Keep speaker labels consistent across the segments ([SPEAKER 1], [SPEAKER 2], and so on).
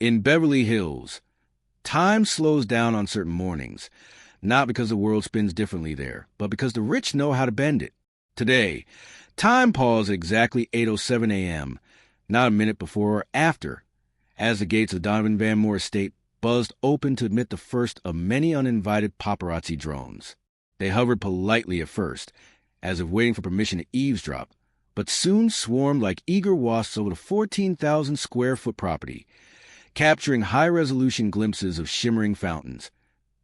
[SPEAKER 1] In Beverly Hills, time slows down on certain mornings, not because the world spins differently there, but because the rich know how to bend it. Today, time paused at exactly 8:07 a.m., not a minute before or after, as the gates of Donovan Van Moore estate buzzed open to admit the first of many uninvited paparazzi drones. They hovered politely at first, as if waiting for permission to eavesdrop, but soon swarmed like eager wasps over the 14,000-square-foot property, capturing high-resolution glimpses of shimmering fountains,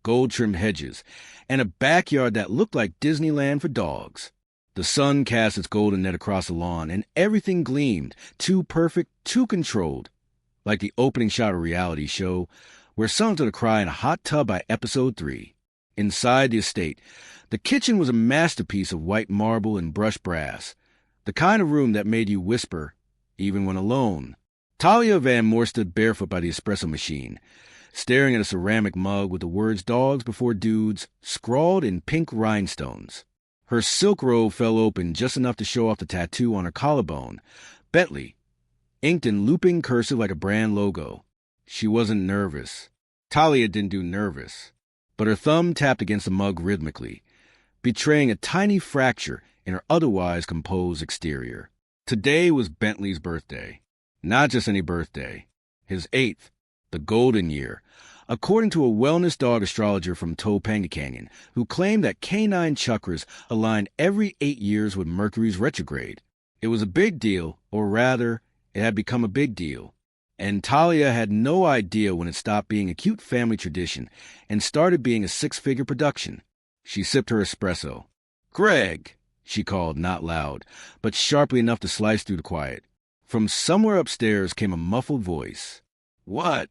[SPEAKER 1] gold-trimmed hedges, and a backyard that looked like Disneyland for dogs. The sun cast its golden net across the lawn, and everything gleamed, too perfect, too controlled, like the opening shot of a reality show, where someone's going to cry in a hot tub by episode 3. Inside the estate, the kitchen was a masterpiece of white marble and brushed brass, the kind of room that made you whisper, even when alone. Talia Van Moore stood barefoot by the espresso machine, staring at a ceramic mug with the words "Dogs Before Dudes" scrawled in pink rhinestones. Her silk robe fell open just enough to show off the tattoo on her collarbone, Bentley, inked in looping cursive like a brand logo. She wasn't nervous. Talia didn't do nervous, but her thumb tapped against the mug rhythmically, betraying a tiny fracture in her otherwise composed exterior. Today was Bentley's birthday. Not just any birthday. His 8th, the golden year, according to a wellness dog astrologer from Topanga Canyon, who claimed that canine chakras aligned every 8 years with Mercury's retrograde. It was a big deal, or rather, it had become a big deal. And Talia had no idea when it stopped being a cute family tradition and started being a 6-figure production. She sipped her espresso. "Greg," she called, not loud, but sharply enough to slice through the quiet. From somewhere upstairs came a muffled voice. "What?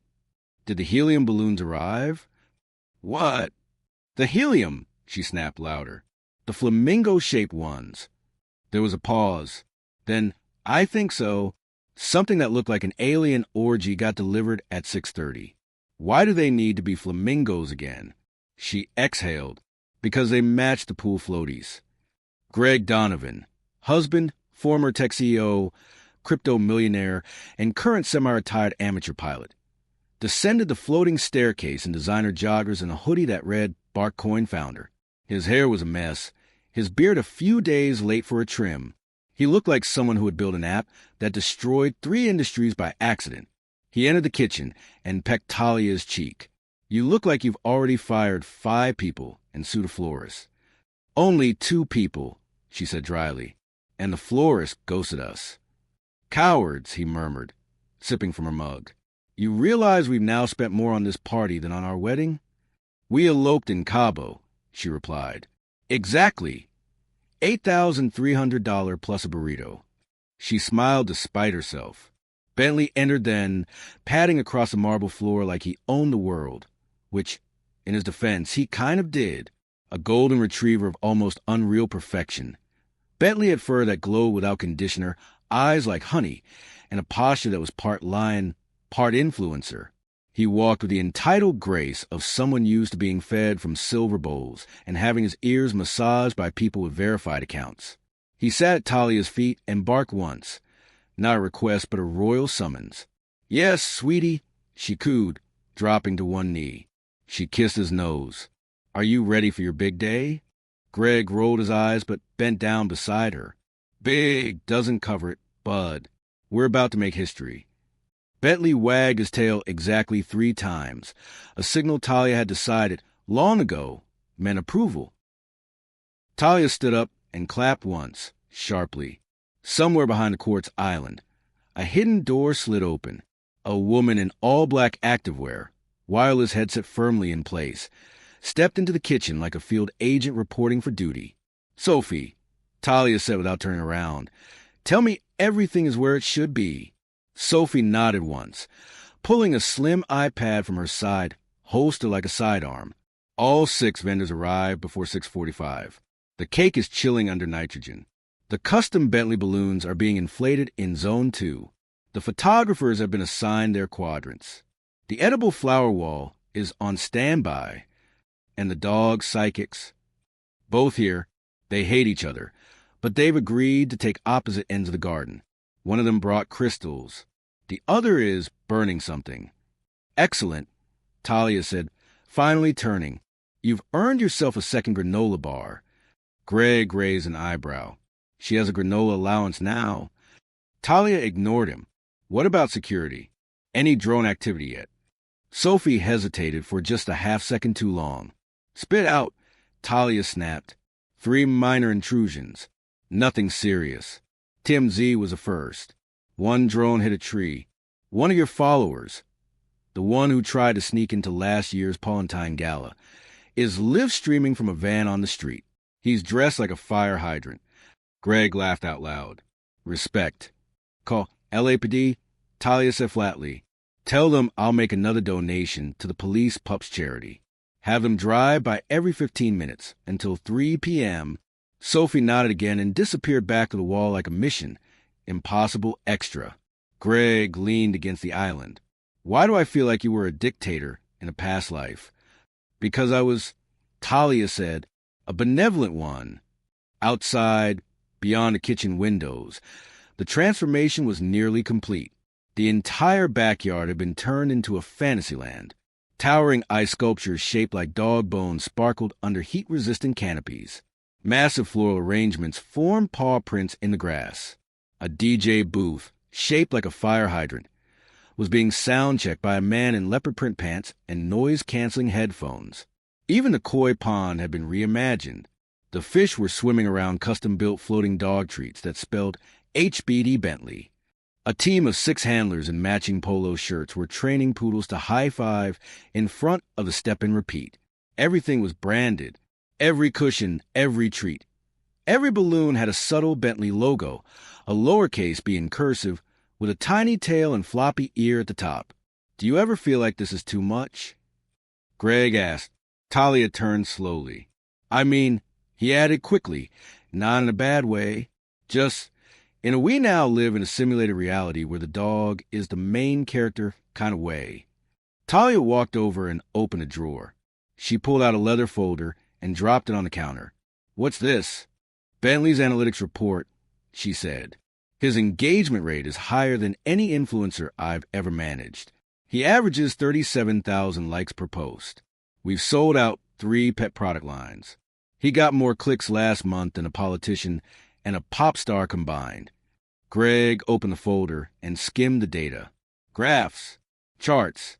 [SPEAKER 1] Did the helium balloons arrive?" "What?" "The helium," she snapped louder. "The flamingo-shaped ones." There was a pause. Then, "I think so." Something that looked like an alien orgy got delivered at 6:30. "Why do they need to be flamingos again?" She exhaled. "Because they matched the pool floaties." Greg Donovan, husband, former tech CEO, crypto millionaire, and current semi-retired amateur pilot, descended the floating staircase in designer joggers and a hoodie that read Barkcoin Founder. His hair was a mess, his beard a few days late for a trim. He looked like someone who had built an app that destroyed 3 industries by accident. He entered the kitchen and pecked Talia's cheek. "You look like you've already fired 5 people and sued a florist." "Only 2 people," she said dryly, "and the florist ghosted us." "Cowards," he murmured, sipping from her mug. "You realize we've now spent more on this party than on our wedding?" "We eloped in Cabo," she replied. "Exactly. $8,300 plus a burrito." She smiled despite herself. Bentley entered then, padding across the marble floor like he owned the world, which, in his defense, he kind of did. A golden retriever of almost unreal perfection. Bentley had fur that glowed without conditioner, eyes like honey, and a posture that was part lion, part influencer. He walked with the entitled grace of someone used to being fed from silver bowls and having his ears massaged by people with verified accounts. He sat at Talia's feet and barked once, not a request but a royal summons. "Yes, sweetie," she cooed, dropping to one knee. She kissed his nose. "Are you ready for your big day?" Greg rolled his eyes but bent down beside her. "Big doesn't cover it, bud. We're about to make history." Bentley wagged his tail exactly 3 times, a signal Talia had decided long ago meant approval. Talia stood up and clapped once, sharply. Somewhere behind the quartz island, a hidden door slid open. A woman in all-black activewear, wireless headset firmly in place, stepped into the kitchen like a field agent reporting for duty. "Sophie," Talia said without turning around, "tell me everything is where it should be." Sophie nodded once, pulling a slim iPad from her side, holster like a sidearm. All 6 vendors arrived before 6:45. The cake is chilling under nitrogen. The custom Bentley balloons are being inflated in Zone 2. The photographers have been assigned their quadrants. The edible flower wall is on standby, and the dog psychics, both here. They hate each other, but they've agreed to take opposite ends of the garden. One of them brought crystals. The other is burning something. Excellent, Talia said, finally turning. You've earned yourself a second granola bar. Greg raised an eyebrow. She has a granola allowance now. Talia ignored him. What about security? Any drone activity yet? Sophie hesitated for just a half-second too long. Spit out, Talia snapped. 3 minor intrusions. Nothing serious. TMZ was a first. 1 drone hit a tree. One of your followers, the one who tried to sneak into last year's Palatine Gala, is live streaming from a van on the street. He's dressed like a fire hydrant. Greg laughed out loud. Respect. Call LAPD, Talia said flatly. Tell them I'll make another donation to the police pups charity. Have them drive by every 15 minutes until 3 p.m. Sophie nodded again and disappeared back to the wall like a mission. Impossible extra. Greg leaned against the island. Why do I feel like you were a dictator in a past life? Because I was, Talia said, a benevolent one. Outside, beyond the kitchen windows, the transformation was nearly complete. The entire backyard had been turned into a fantasy land. Towering ice sculptures shaped like dog bones sparkled under heat-resistant canopies. Massive floral arrangements formed paw prints in the grass. A DJ booth, shaped like a fire hydrant, was being sound-checked by a man in leopard print pants and noise-canceling headphones. Even the koi pond had been reimagined. The fish were swimming around custom-built floating dog treats that spelled HBD Bentley. A team of 6 handlers in matching polo shirts were training poodles to high-five in front of the step and repeat. Everything was branded. Every cushion, every treat. Every balloon had a subtle Bentley logo, a lowercase being cursive, with a tiny tail and floppy ear at the top. Do you ever feel like this is too much? Greg asked. Talia turned slowly. I mean, he added quickly, not in a bad way. Just, we now live in a simulated reality where the dog is the main character kind of way. Talia walked over and opened a drawer. She pulled out a leather folder and dropped it on the counter. What's this? Bentley's analytics report, she said. His engagement rate is higher than any influencer I've ever managed. He averages 37,000 likes per post. We've sold out 3 pet product lines. He got more clicks last month than a politician and a pop star combined. Greg opened the folder and skimmed the data. Graphs, charts,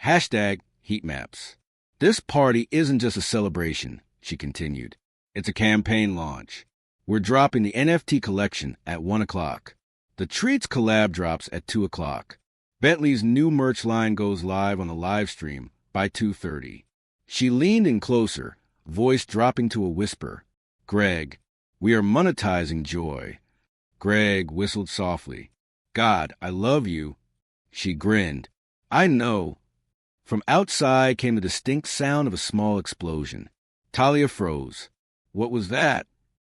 [SPEAKER 1] hashtag heat maps. This party isn't just a celebration, she continued. It's a campaign launch. We're dropping the NFT collection at 1 o'clock. The Treats collab drops at 2 o'clock. Bentley's new merch line goes live on the live stream by 2:30. She leaned in closer, voice dropping to a whisper. Greg, we are monetizing joy. Greg whistled softly. God, I love you. She grinned. I know. From outside came the distinct sound of a small explosion. Talia froze. What was that?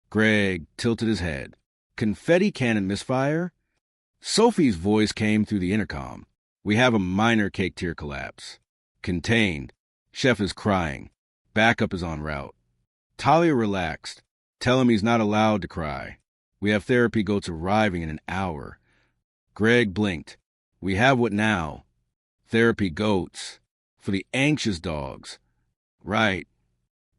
[SPEAKER 1] Greg tilted his head. Confetti cannon misfire? Sophie's voice came through the intercom. We have a minor cake tier collapse. Contained. Chef is crying. Backup is en route. Talia relaxed. Tell him he's not allowed to cry. We have therapy goats arriving in an hour. Greg blinked. We have what now? Therapy goats. For the anxious dogs. Right.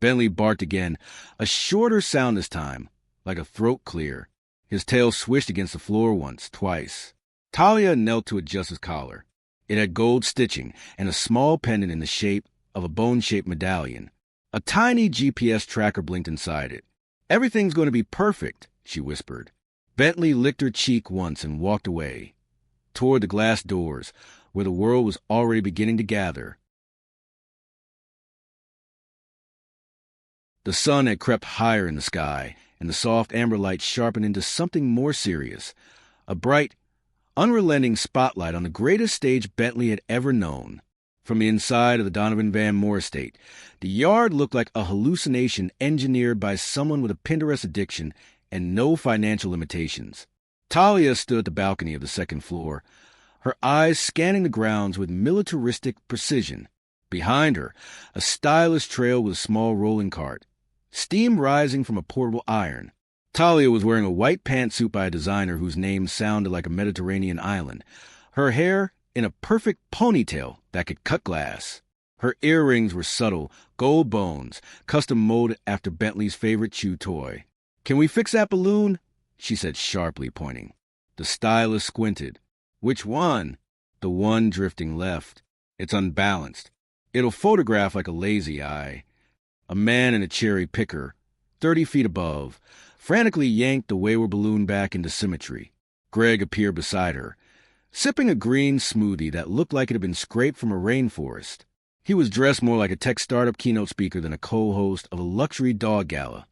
[SPEAKER 1] Bentley barked again, a shorter sound this time, like a throat clear. His tail swished against the floor once, twice. Talia knelt to adjust his collar. It had gold stitching and a small pendant in the shape of a bone-shaped medallion. A tiny GPS tracker blinked inside it. Everything's going to be perfect, she whispered. Bentley licked her cheek once and walked away, toward the glass doors, where the world was already beginning to gather. The sun had crept higher in the sky, and the soft amber light sharpened into something more serious, a bright, unrelenting spotlight on the greatest stage Bentley had ever known. From the inside of the Donovan Van Moore estate, the yard looked like a hallucination engineered by someone with a Pinterest addiction and no financial limitations. Talia stood at the balcony of the second floor, her eyes scanning the grounds with militaristic precision. Behind her, a stylish trail with a small rolling cart, steam rising from a portable iron. Talia was wearing a white pantsuit by a designer whose name sounded like a Mediterranean island. Her hair, in a perfect ponytail that could cut glass. Her earrings were subtle, gold bones, custom molded after Bentley's favorite chew toy. "Can we fix that balloon?" she said sharply, pointing. The stylist squinted. "Which one?" "The one drifting left. It's unbalanced. It'll photograph like a lazy eye." A man in a cherry picker, 30 feet above, frantically yanked the wayward balloon back into symmetry. Greg appeared beside her, sipping a green smoothie that looked like it had been scraped from a rainforest. He was dressed more like a tech startup keynote speaker than a co-host of a luxury dog gala.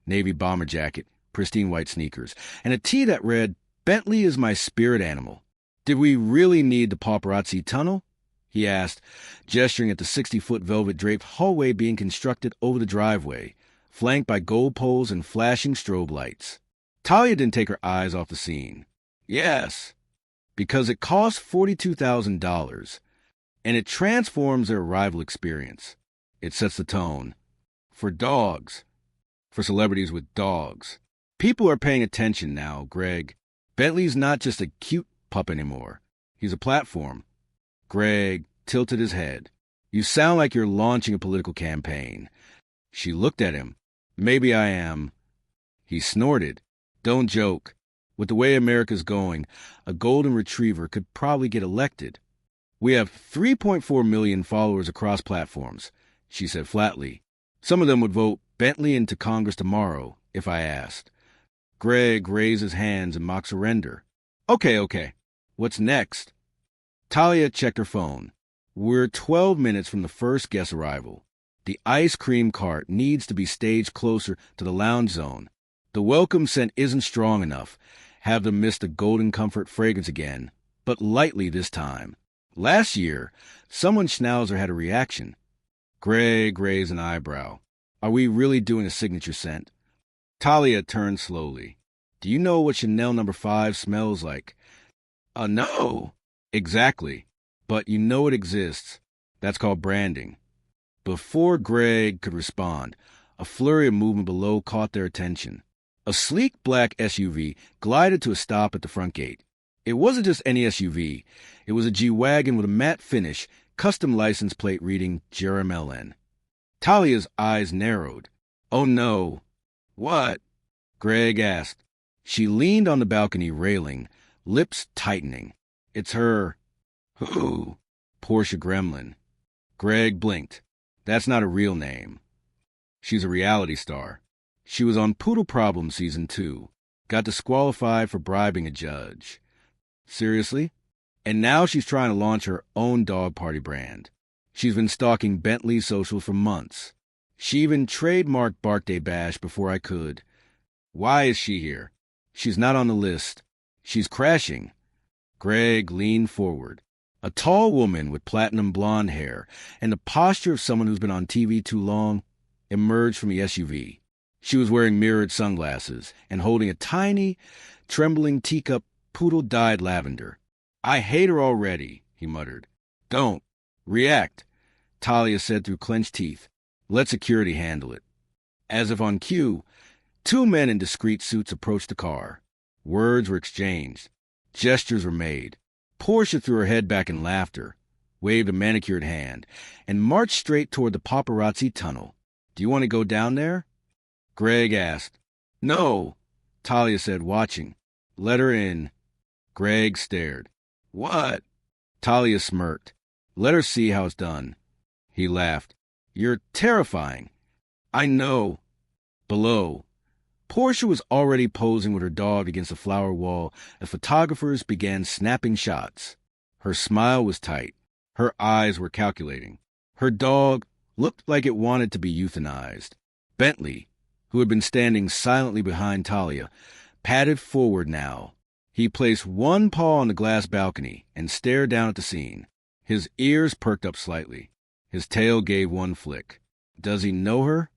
[SPEAKER 1] Navy bomber jacket, pristine white sneakers, and a tee that read, "Bentley is my spirit animal." "Did we really need the paparazzi tunnel?" he asked, gesturing at the 60-foot velvet-draped hallway being constructed over the driveway, flanked by gold poles and flashing strobe lights. Talia didn't take her eyes off the scene. "Yes, because it costs $42,000, and it transforms their arrival experience. It sets the tone. For dogs. For celebrities with dogs. People are paying attention now, Greg. Bentley's not just a cute pup anymore. He's a platform." Greg tilted his head. "You sound like you're launching a political campaign." She looked at him. "Maybe I am." He snorted. "Don't joke. With the way America's going, a golden retriever could probably get elected." "We have 3.4 million followers across platforms," she said flatly. "Some of them would vote Bentley into Congress tomorrow, if I asked." Greg raised his hands in mock surrender. Okay. What's next?" Talia checked her phone. "We're 12 minutes from the first guest arrival. The ice cream cart needs to be staged closer to the lounge zone. The welcome scent isn't strong enough. Have them miss the golden comfort fragrance again, but lightly this time. Last year, someone schnauzer had a reaction." Greg raised an eyebrow. "Are we really doing a signature scent?" Talia turned slowly. "Do you know what Chanel No. 5 smells like?" No." "Exactly. But you know it exists. That's called branding." Before Greg could respond, a flurry of movement below caught their attention. A sleek black SUV glided to a stop at the front gate. It wasn't just any SUV. It was a G-Wagon with a matte finish, custom license plate reading Jeremelen. Talia's eyes narrowed. "Oh no." "What?" Greg asked. She leaned on the balcony railing, lips tightening. "It's her." "Who?" "Portia Gremlin." Greg blinked. "That's not a real name. She's a reality star. She was on Poodle Problems Season 2. Got disqualified for bribing a judge." "Seriously?" "And now she's trying to launch her own dog party brand. She's been stalking Bentley's socials for months. She even trademarked Birthday Bash before I could." "Why is she here?" "She's not on the list. She's crashing." Greg leaned forward. A tall woman with platinum blonde hair and the posture of someone who's been on TV too long emerged from the SUV. She was wearing mirrored sunglasses and holding a tiny, trembling teacup poodle dyed lavender. "I hate her already," he muttered. "Don't. React," Talia said through clenched teeth. "Let security handle it." As if on cue, 2 men in discreet suits approached the car. Words were exchanged. Gestures were made. Portia threw her head back in laughter, waved a manicured hand, and marched straight toward the paparazzi tunnel. "Do you want to go down there?" Greg asked. "No," Talia said, watching. "Let her in." Greg stared. "What?" Talia smirked. "Let her see how it's done." He laughed. "You're terrifying." "I know." Below, Portia was already posing with her dog against the flower wall as photographers began snapping shots. Her smile was tight. Her eyes were calculating. Her dog looked like it wanted to be euthanized. Bentley, who had been standing silently behind Talia, padded forward now. He placed one paw on the glass balcony and stared down at the scene. His ears perked up slightly. His tail gave one flick. "Does he know her?"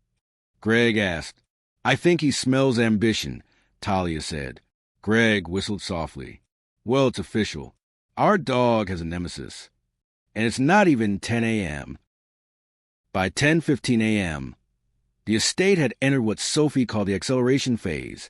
[SPEAKER 1] Greg asked. "I think he smells ambition," Talia said. Greg whistled softly. "Well, it's official. Our dog has a nemesis. And it's not even 10 a.m. By 10:15 a.m., the estate had entered what Sophie called the acceleration phase,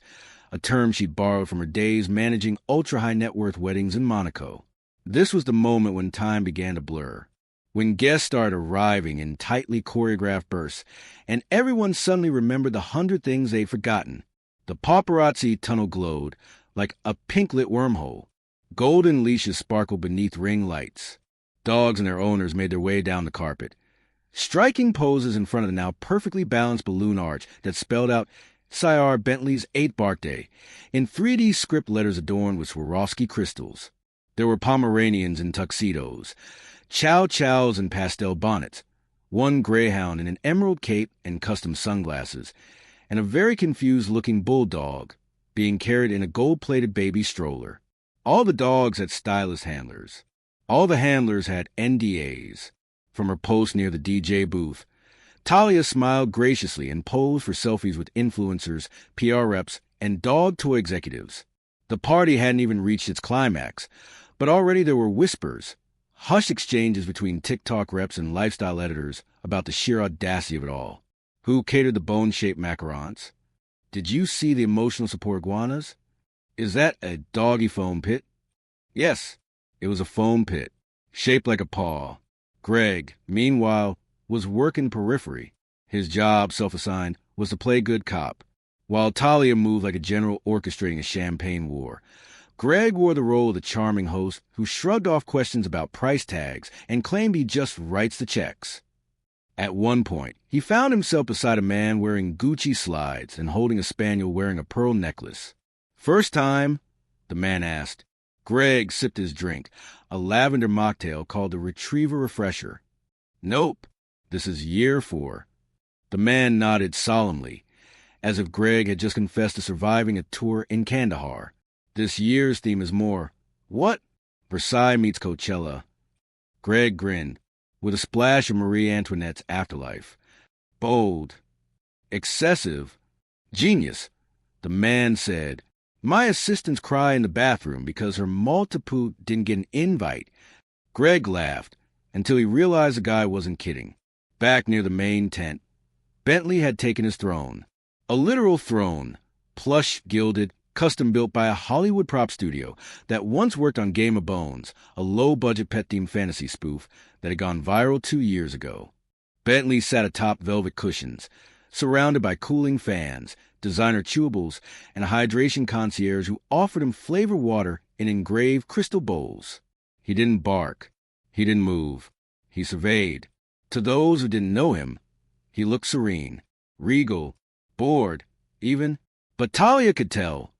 [SPEAKER 1] a term she borrowed from her days managing ultra-high net worth weddings in Monaco. This was the moment when time began to blur, when guests started arriving in tightly choreographed bursts, and everyone suddenly remembered the 100 things they'd forgotten. The paparazzi tunnel glowed like a pink-lit wormhole. Golden leashes sparkled beneath ring lights. Dogs and their owners made their way down the carpet, striking poses in front of the now perfectly balanced balloon arch that spelled out Sire Bentley's 8th birthday in 3D script letters adorned with Swarovski crystals. There were Pomeranians in tuxedos, Chow Chows in pastel bonnets, one greyhound in an emerald cape and custom sunglasses, and a very confused-looking bulldog being carried in a gold-plated baby stroller. All the dogs had stylist handlers. All the handlers had NDAs. From her post near the DJ booth, Talia smiled graciously and posed for selfies with influencers, PR reps, and dog toy executives. The party hadn't even reached its climax, but already there were whispers, hushed exchanges between TikTok reps and lifestyle editors about the sheer audacity of it all. Who catered the bone-shaped macarons? Did you see the emotional support iguanas? Is that a doggy foam pit? Yes, it was a foam pit, shaped like a paw. Greg, meanwhile, was working periphery. His job, self-assigned, was to play good cop, while Talia moved like a general orchestrating a champagne war. Greg wore the role of the charming host who shrugged off questions about price tags and claimed he just writes the checks. At one point, he found himself beside a man wearing Gucci slides and holding a spaniel wearing a pearl necklace. "First time?" the man asked. Greg sipped his drink, a lavender mocktail called the Retriever Refresher. "Nope, this is year 4. The man nodded solemnly, as if Greg had just confessed to surviving a tour in Kandahar. This year's theme is more, what? Versailles meets Coachella. Greg grinned, with a splash of Marie Antoinette's afterlife. Bold. Excessive. Genius. The man said, "My assistants cry in the bathroom because her Maltipoo didn't get an invite." Greg laughed, until he realized the guy wasn't kidding. Back near the main tent, Bentley had taken his throne. A literal throne, plush, gilded, custom-built by a Hollywood prop studio that once worked on Game of Bones, a low-budget pet-themed fantasy spoof that had gone viral 2 years ago. Bentley sat atop velvet cushions, surrounded by cooling fans, designer chewables, and a hydration concierge who offered him flavor water in engraved crystal bowls. He didn't bark. He didn't move. He surveyed. To those who didn't know him, he looked serene, regal, bored, even. But Talia could tell,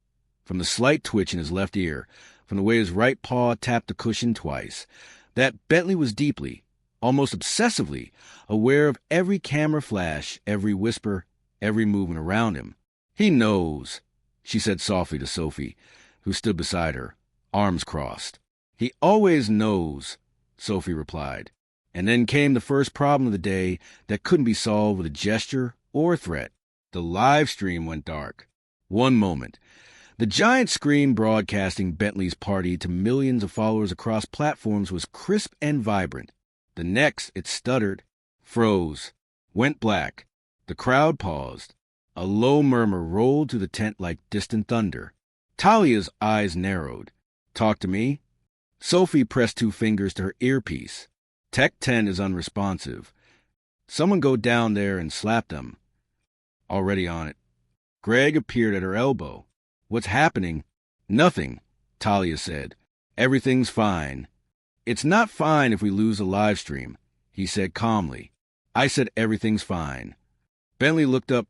[SPEAKER 1] from the slight twitch in his left ear, from the way his right paw tapped the cushion twice, that Bentley was deeply, almost obsessively, aware of every camera flash, every whisper, every movement around him. "He knows," she said softly to Sophie, who stood beside her, arms crossed. "He always knows," Sophie replied. And then came the first problem of the day that couldn't be solved with a gesture or a threat. The live stream went dark. One moment, the giant screen broadcasting Bentley's party to millions of followers across platforms was crisp and vibrant. The next, it stuttered, froze, went black. The crowd paused. A low murmur rolled through the tent like distant thunder. Talia's eyes narrowed. "Talk to me?" Sophie pressed 2 fingers to her earpiece. Tech 10 is unresponsive. Someone go down there and slap them. Already on it. Greg appeared at her elbow. "What's happening?" "Nothing," Talia said. "Everything's fine." "It's not fine if we lose the live stream," he said calmly. "I said everything's fine." Bentley looked up,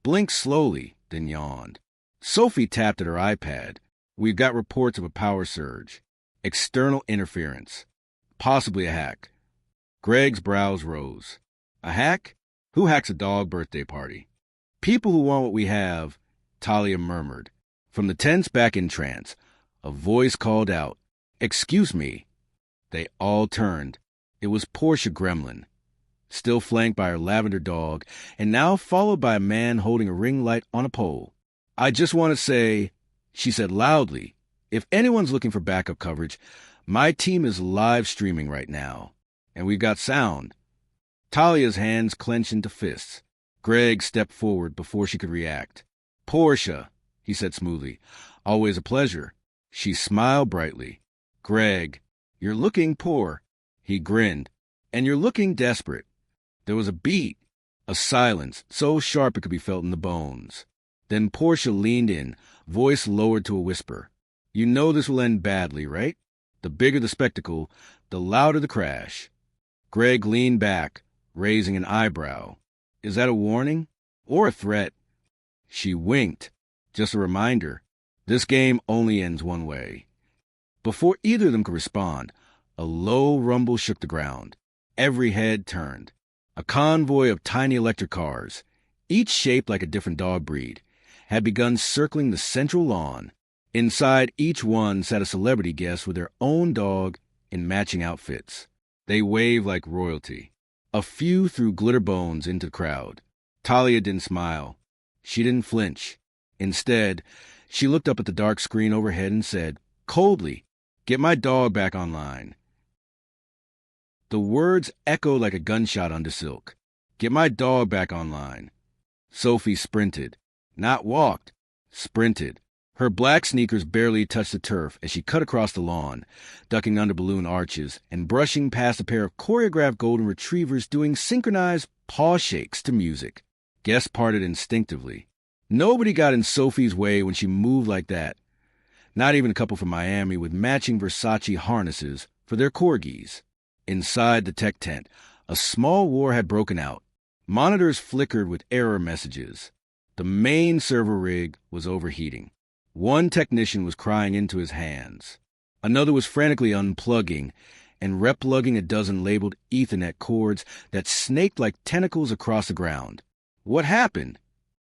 [SPEAKER 1] blinked slowly, then yawned. Sophie tapped at her iPad. "We've got reports of a power surge. External interference. Possibly a hack." Greg's brows rose. "A hack? Who hacks a dog birthday party?" "People who want what we have," Talia murmured. From the tent's back entrance, a voice called out, "Excuse me." They all turned. It was Portia Gremlin, still flanked by her lavender dog, and now followed by a man holding a ring light on a pole. "I just want to say," she said loudly, "if anyone's looking for backup coverage, my team is live streaming right now, and we've got sound." Talia's hands clenched into fists. Greg stepped forward before she could react. "Portia," he said smoothly, "always a pleasure." She smiled brightly. "Greg, You're looking poor. He grinned. And you're looking desperate. There was a beat, a silence so sharp it could be felt in the bones. Then Portia leaned in, voice lowered to a whisper. You know this will end badly, right? The bigger the spectacle, the louder the crash. Greg leaned back, raising an eyebrow. Is that a warning? Or a threat? She winked. Just a reminder. This game only ends one way. Before either of them could respond, a low rumble shook the ground. Every head turned. A convoy of tiny electric cars, each shaped like a different dog breed, had begun circling the central lawn. Inside each one sat a celebrity guest with their own dog in matching outfits. They waved like royalty. A few threw glitter bones into the crowd. Talia didn't smile. She didn't flinch. Instead, she looked up at the dark screen overhead and said, coldly, "Get my dog back online." The words echoed like a gunshot under silk. Get my dog back online. Sophie sprinted. Not walked. Sprinted. Her black sneakers barely touched the turf as she cut across the lawn, ducking under balloon arches and brushing past a pair of choreographed golden retrievers doing synchronized paw shakes to music. Guests parted instinctively. Nobody got in Sophie's way when she moved like that. Not even a couple from Miami with matching Versace harnesses for their corgis. Inside the tech tent, a small war had broken out. Monitors flickered with error messages. The main server rig was overheating. One technician was crying into his hands. Another was frantically unplugging and replugging a dozen labeled Ethernet cords that snaked like tentacles across the ground. What happened?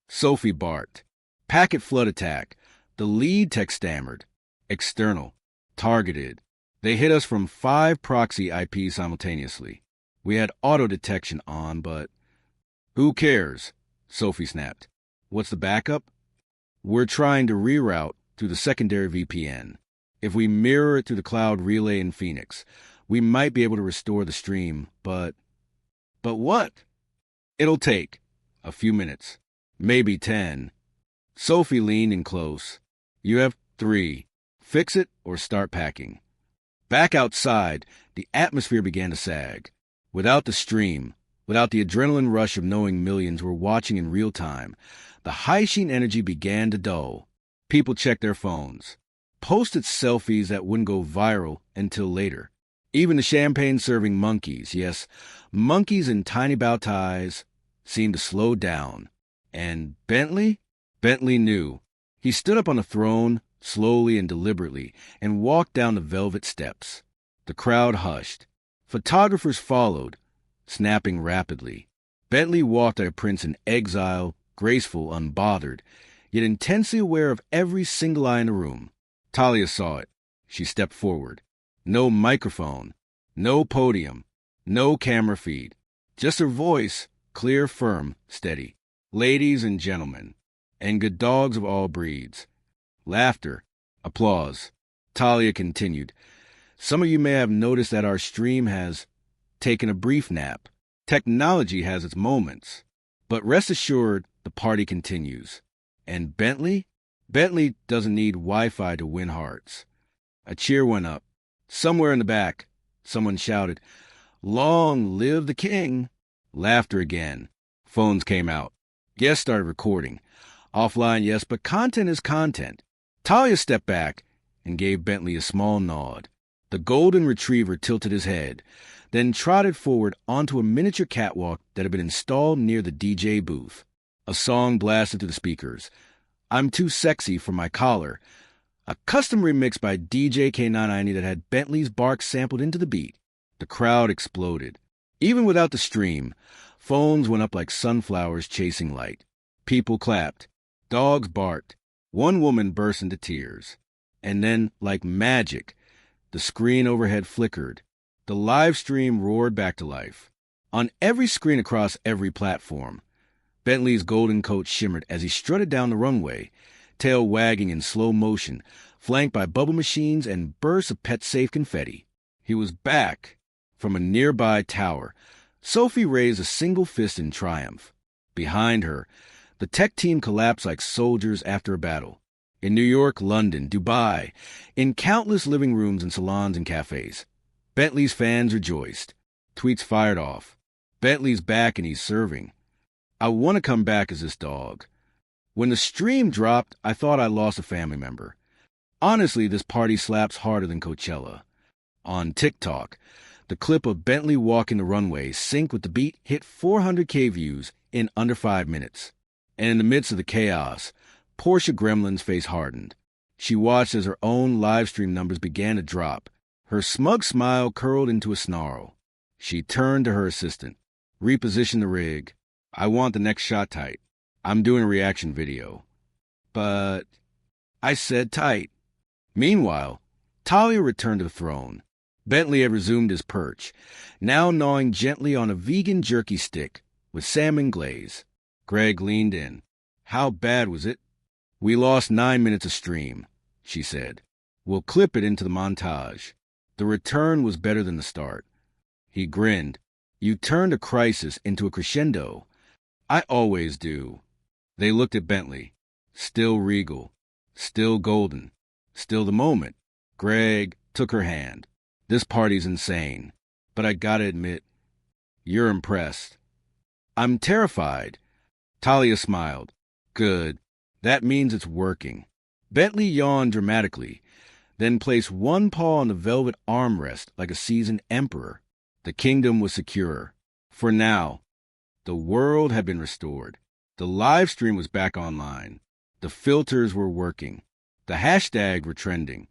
[SPEAKER 1] Sophie barked. Packet flood attack. The lead tech stammered. External. Targeted. They hit us from 5 proxy IPs simultaneously. We had auto detection on, but... Who cares? Sophie snapped. What's the backup? We're trying to reroute through the secondary VPN. If we mirror it through the cloud relay in Phoenix, we might be able to restore the stream, but... But what? It'll take a few minutes, maybe 10. Sophie leaned in close. You have 3. Fix it or start packing. Back outside, the atmosphere began to sag. Without the stream, without the adrenaline rush of knowing millions were watching in real time, the high-sheen energy began to dull. People checked their phones, posted selfies that wouldn't go viral until later. Even the champagne-serving monkeys, yes, monkeys in tiny bow ties, seemed to slow down. And Bentley? Bentley knew. He stood up on the throne, slowly and deliberately, and walked down the velvet steps. The crowd hushed. Photographers followed, snapping rapidly. Bentley walked like a prince in exile, graceful, unbothered, yet intensely aware of every single eye in the room. Talia saw it. She stepped forward. No microphone, no podium, no camera feed. Just her voice, clear, firm, steady. Ladies and gentlemen, and good dogs of all breeds. Laughter, applause. Talia continued. Some of you may have noticed that our stream has taken a brief nap. Technology has its moments. But rest assured, the party continues. And Bentley? Bentley doesn't need Wi-Fi to win hearts. A cheer went up. Somewhere in the back, someone shouted, "Long live the king!" Laughter again. Phones came out. Guests started recording. Offline, yes, but content is content. Talia stepped back and gave Bentley a small nod. The golden retriever tilted his head, then trotted forward onto a miniature catwalk that had been installed near the DJ booth. A song blasted through the speakers. I'm Too Sexy for My Collar, a custom remix by DJ Canine that had Bentley's bark sampled into the beat. The crowd exploded. Even without the stream, phones went up like sunflowers chasing light. People clapped. Dogs barked. One woman burst into tears. And then, like magic, the screen overhead flickered. The live stream roared back to life. On every screen across every platform, Bentley's golden coat shimmered as he strutted down the runway, tail wagging in slow motion, flanked by bubble machines and bursts of pet-safe confetti. He was back. From a nearby tower, Sophie raised a single fist in triumph. Behind her, the tech team collapsed like soldiers after a battle. In New York, London, Dubai, in countless living rooms and salons and cafes, Bentley's fans rejoiced. Tweets fired off. Bentley's back and he's serving. I want to come back as this dog. When the stream dropped, I thought I lost a family member. Honestly, this party slaps harder than Coachella. On TikTok, the clip of Bentley walking the runway synced with the beat hit 400K views in under 5 minutes. And in the midst of the chaos, Portia Gremlin's face hardened. She watched as her own live stream numbers began to drop. Her smug smile curled into a snarl. She turned to her assistant. Reposition the rig. I want the next shot tight. I'm doing a reaction video. But I said tight. Meanwhile, Talia returned to the throne. Bentley had resumed his perch, now gnawing gently on a vegan jerky stick with salmon glaze. Greg leaned in. How bad was it? We lost 9 minutes of stream, she said. We'll clip it into the montage. The return was better than the start. He grinned. You turned a crisis into a crescendo. I always do. They looked at Bentley. Still regal. Still golden. Still the moment. Greg took her hand. This party's insane. But I gotta admit, you're impressed. I'm terrified. Talia smiled. Good. That means it's working. Bentley yawned dramatically, then placed one paw on the velvet armrest like a seasoned emperor. The kingdom was secure. For now, the world had been restored. The live stream was back online. The filters were working. The hashtag were trending.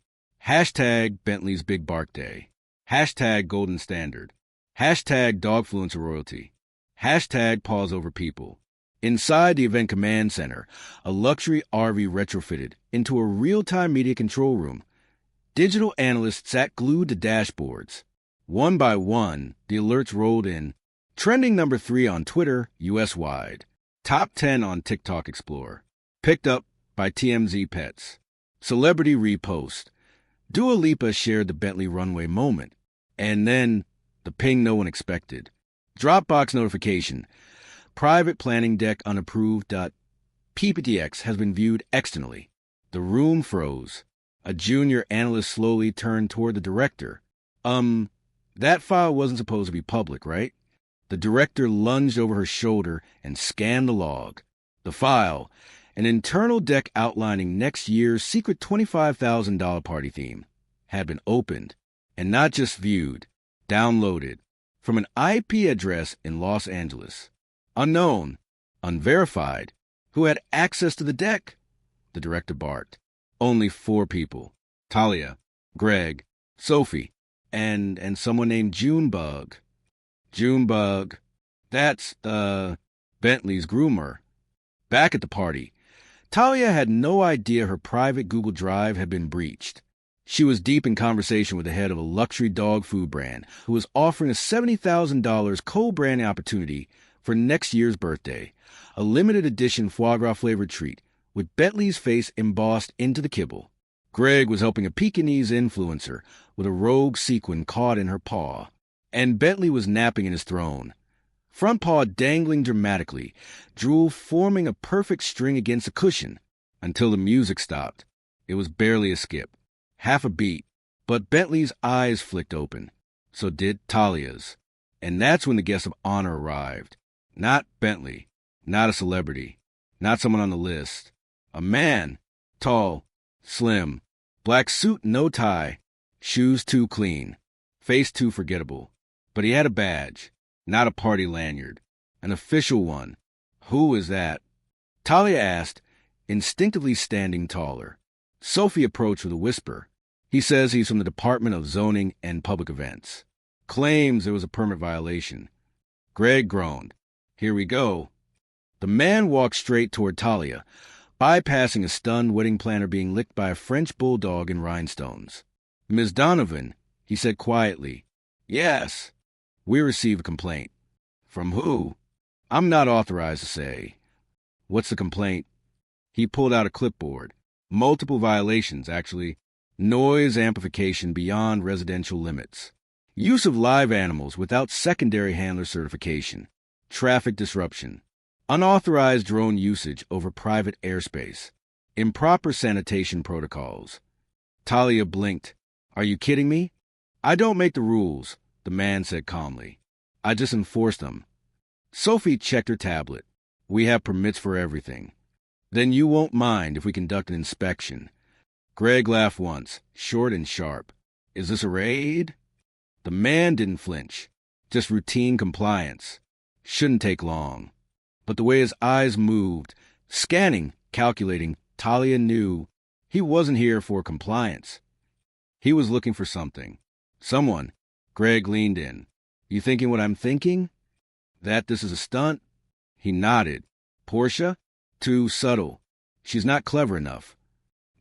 [SPEAKER 1] Hashtag Bentley's Big Bark Day. Hashtag Golden Standard. Hashtag Dogfluencer Royalty. Hashtag Paws Over People. Inside the event command center, a luxury RV retrofitted into a real-time media control room. Digital analysts sat glued to dashboards. One by one, the alerts rolled in. Trending number 3 on Twitter, US-wide. Top 10 on TikTok Explorer. Picked up by TMZ Pets. Celebrity repost. Dua Lipa shared the Bentley runway moment. And then, the ping no one expected. Dropbox notification. Private planning deck unapproved. PPTX has been viewed externally. The room froze. A junior analyst slowly turned toward the director. That file wasn't supposed to be public, right? The director lunged over her shoulder and scanned the log. The file, an internal deck outlining next year's secret $25,000 party theme, had been opened, and not just viewed, downloaded, from an IP address in Los Angeles. Unknown, unverified. Who had access to the deck? The director barked. Only 4 people. Talia, Greg, Sophie, and someone named Junebug. Junebug. That's, Bentley's groomer. Back at the party, Talia had no idea her private Google Drive had been breached. She was deep in conversation with the head of a luxury dog food brand who was offering a $70,000 co-branding opportunity for next year's birthday, a limited edition foie gras flavored treat with Bentley's face embossed into the kibble. Greg was helping a Pekingese influencer with a rogue sequin caught in her paw, and Bentley was napping in his throne. Front paw dangling dramatically, drool forming a perfect string against a cushion, until the music stopped. It was barely a skip, half a beat, but Bentley's eyes flicked open. So did Talia's. And that's when the guest of honor arrived. Not Bentley, not a celebrity, not someone on the list. A man, tall, slim, black suit, no tie, shoes too clean, face too forgettable. But he had a badge. Not a party lanyard. An official one. Who is that? Talia asked, instinctively standing taller. Sophie approached with a whisper. He says he's from the Department of Zoning and Public Events. Claims there was a permit violation. Greg groaned. Here we go. The man walked straight toward Talia, bypassing a stunned wedding planner being licked by a French bulldog in rhinestones. Ms. Donovan, he said quietly. Yes. We received a complaint. From who? I'm not authorized to say. What's the complaint? He pulled out a clipboard. Multiple violations, actually. Noise amplification beyond residential limits. Use of live animals without secondary handler certification. Traffic disruption. Unauthorized drone usage over private airspace. Improper sanitation protocols. Talia blinked. Are you kidding me? I don't make the rules, the man said calmly. I just enforce them. Sophie checked her tablet. We have permits for everything. Then you won't mind if we conduct an inspection. Greg laughed once, short and sharp. Is this a raid? The man didn't flinch. Just routine compliance. Shouldn't take long. But the way his eyes moved, scanning, calculating, Talia knew he wasn't here for compliance. He was looking for something. Someone. Greg leaned in. You thinking what I'm thinking? That this is a stunt? He nodded. Portia? Too subtle. She's not clever enough.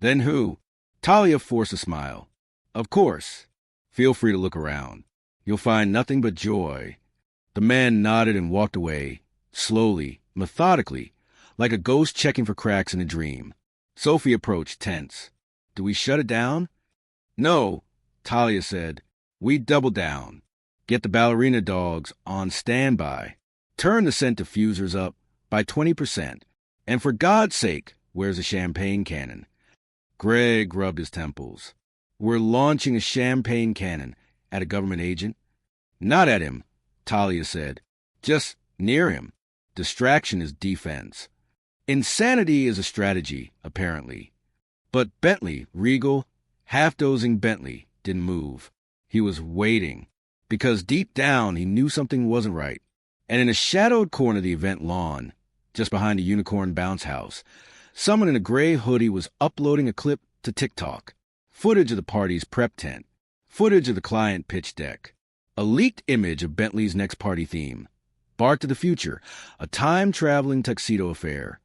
[SPEAKER 1] Then who? Talia forced a smile. Of course. Feel free to look around. You'll find nothing but joy. The man nodded and walked away, slowly, methodically, like a ghost checking for cracks in a dream. Sophie approached, tense. Do we shut it down? No, Talia said. We double down. Get the ballerina dogs on standby. Turn the scent diffusers up by 20%. And for God's sake, where's the champagne cannon? Greg rubbed his temples. We're launching a champagne cannon at a government agent? Not at him, Talia said. Just near him. Distraction is defense. Insanity is a strategy, apparently. But Bentley, regal, half-dozing Bentley, didn't move. He was waiting, because deep down he knew something wasn't right. And in a shadowed corner of the event lawn, just behind a unicorn bounce house, someone in a gray hoodie was uploading a clip to TikTok. Footage of the party's prep tent. Footage of the client pitch deck. A leaked image of Bentley's next party theme. Bark to the future, a time-traveling tuxedo affair.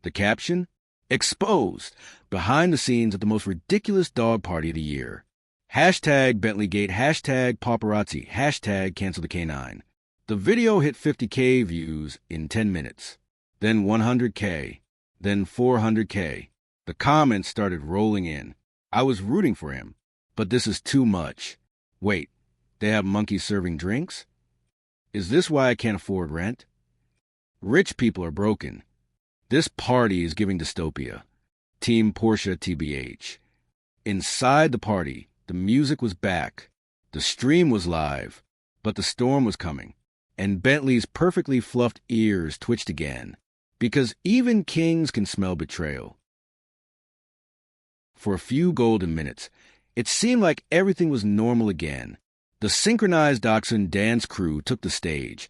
[SPEAKER 1] The caption? Exposed, behind the scenes at the most ridiculous dog party of the year. Hashtag Bentley-gate, hashtag paparazzi, hashtag cancel the Canine. The video hit 50K views in 10 minutes. Then 100K. Then 400K. The comments started rolling in. I was rooting for him. But this is too much. Wait, they have monkeys serving drinks? Is this why I can't afford rent? Rich people are broken. This party is giving dystopia. Team Portia TBH. Inside the party, the music was back. The stream was live. But the storm was coming. And Bentley's perfectly fluffed ears twitched again. Because even kings can smell betrayal. For a few golden minutes, it seemed like everything was normal again. The synchronized dachshund dance crew took the stage,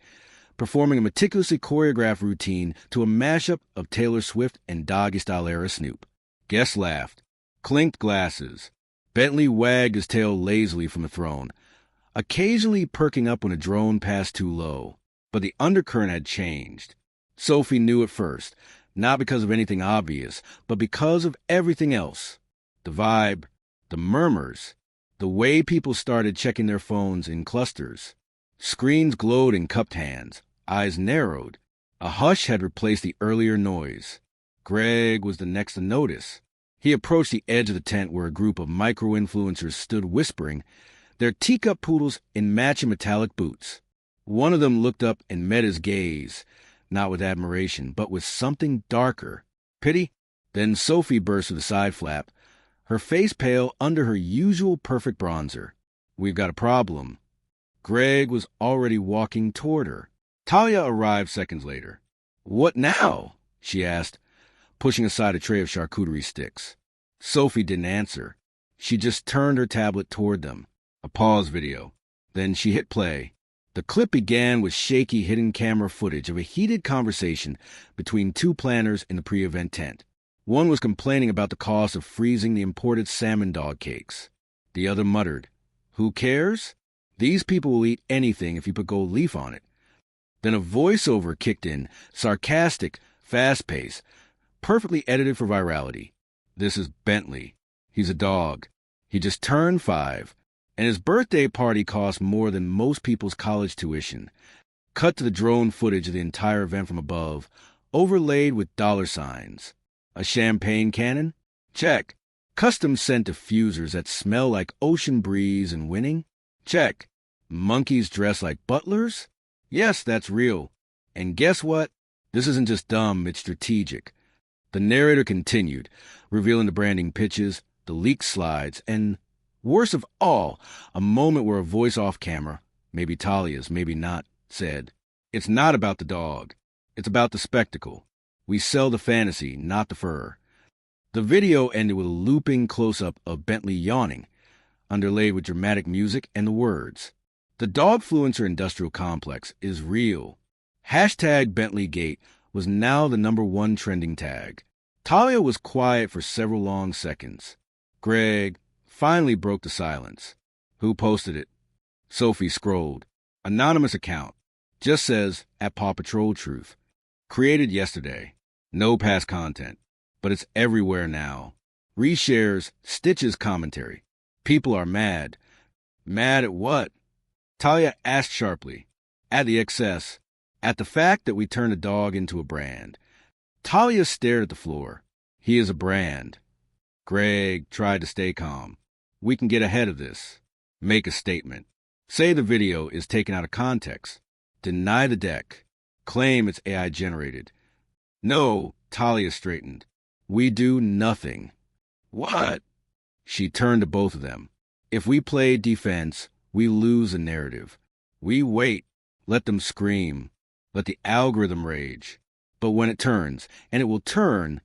[SPEAKER 1] performing a meticulously choreographed routine to a mashup of Taylor Swift and Doggy-Style era Snoop. Guests laughed, clinked glasses. Bentley wagged his tail lazily from the throne, occasionally perking up when a drone passed too low. But the undercurrent had changed. Sophie knew it first, not because of anything obvious, but because of everything else. The vibe, the murmurs, the way people started checking their phones in clusters. Screens glowed in cupped hands, eyes narrowed. A hush had replaced the earlier noise. Greg was the next to notice. He approached the edge of the tent where a group of micro-influencers stood whispering, their teacup poodles in matching metallic boots. One of them looked up and met his gaze, not with admiration, but with something darker. Pity? Then Sophie burst with a side flap, her face pale under her usual perfect bronzer. We've got a problem. Greg was already walking toward her. Talia arrived seconds later. What now? She asked, pushing aside a tray of charcuterie sticks. Sophie didn't answer. She just turned her tablet toward them. A pause video. Then she hit play. The clip began with shaky hidden camera footage of a heated conversation between two planners in the pre-event tent. One was complaining about the cost of freezing the imported salmon dog cakes. The other muttered, Who cares? These people will eat anything if you put gold leaf on it. Then a voiceover kicked in, sarcastic, fast-paced, perfectly edited for virality. This is Bentley. He's a dog. He just turned 5, and his birthday party cost more than most people's college tuition. Cut to the drone footage of the entire event from above, overlaid with dollar signs. A champagne cannon? Check. Custom scent diffusers that smell like ocean breeze and winning? Check. Monkeys dressed like butlers? Yes, that's real. And guess what? This isn't just dumb, it's strategic. The narrator continued, revealing the branding pitches, the leaked slides, and Worst of all, a moment where a voice off camera, maybe Talia's, maybe not, said, "It's not about the dog. It's about the spectacle. We sell the fantasy, not the fur." The video ended with a looping close-up of Bentley yawning, underlaid with dramatic music and the words, "The dogfluencer industrial complex is real." Hashtag Bentley was now the #1 trending tag. Talia was quiet for several long seconds. Greg finally broke the silence. "Who posted it?" Sophie scrolled. "Anonymous account. Just says, at Paw Patrol Truth. Created yesterday. No past content. But it's everywhere now. Reshares, Stitch's commentary. People are mad." "Mad at what?" Talia asked sharply. "At the excess. At the fact that we turned a dog into a brand." Talia stared at the floor. "He is a brand." Greg tried to stay calm. "We can get ahead of this. Make a statement. Say the video is taken out of context. Deny the deck. Claim it's AI generated." "No," Talia straightened. "We do nothing." "What?" She turned to both of them. "If we play defense, we lose the narrative. We wait. Let them scream. Let the algorithm rage. But when it turns, and it will turn,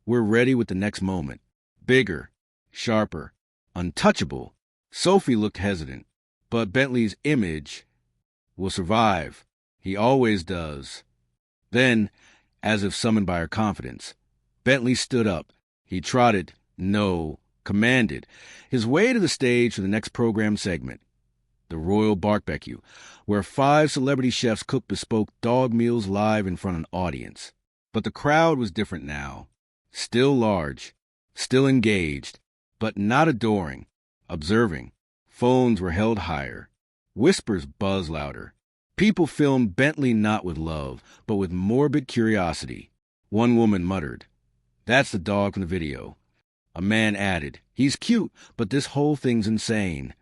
[SPEAKER 1] we're ready with the next moment. Bigger, sharper, untouchable." Sophie looked hesitant. "But Bentley's image will survive. He always does." Then, as if summoned by her confidence, Bentley stood up. He trotted, no, commanded, his way to the stage for the next program segment, the Royal Barbecue, where 5 celebrity chefs cooked bespoke dog meals live in front of an audience. But the crowd was different now. Still large, still engaged, but not adoring, observing. Phones were held higher. Whispers buzzed louder. People filmed Bentley not with love, but with morbid curiosity. One woman muttered, "That's the dog from the video." A man added, "He's cute, but this whole thing's insane."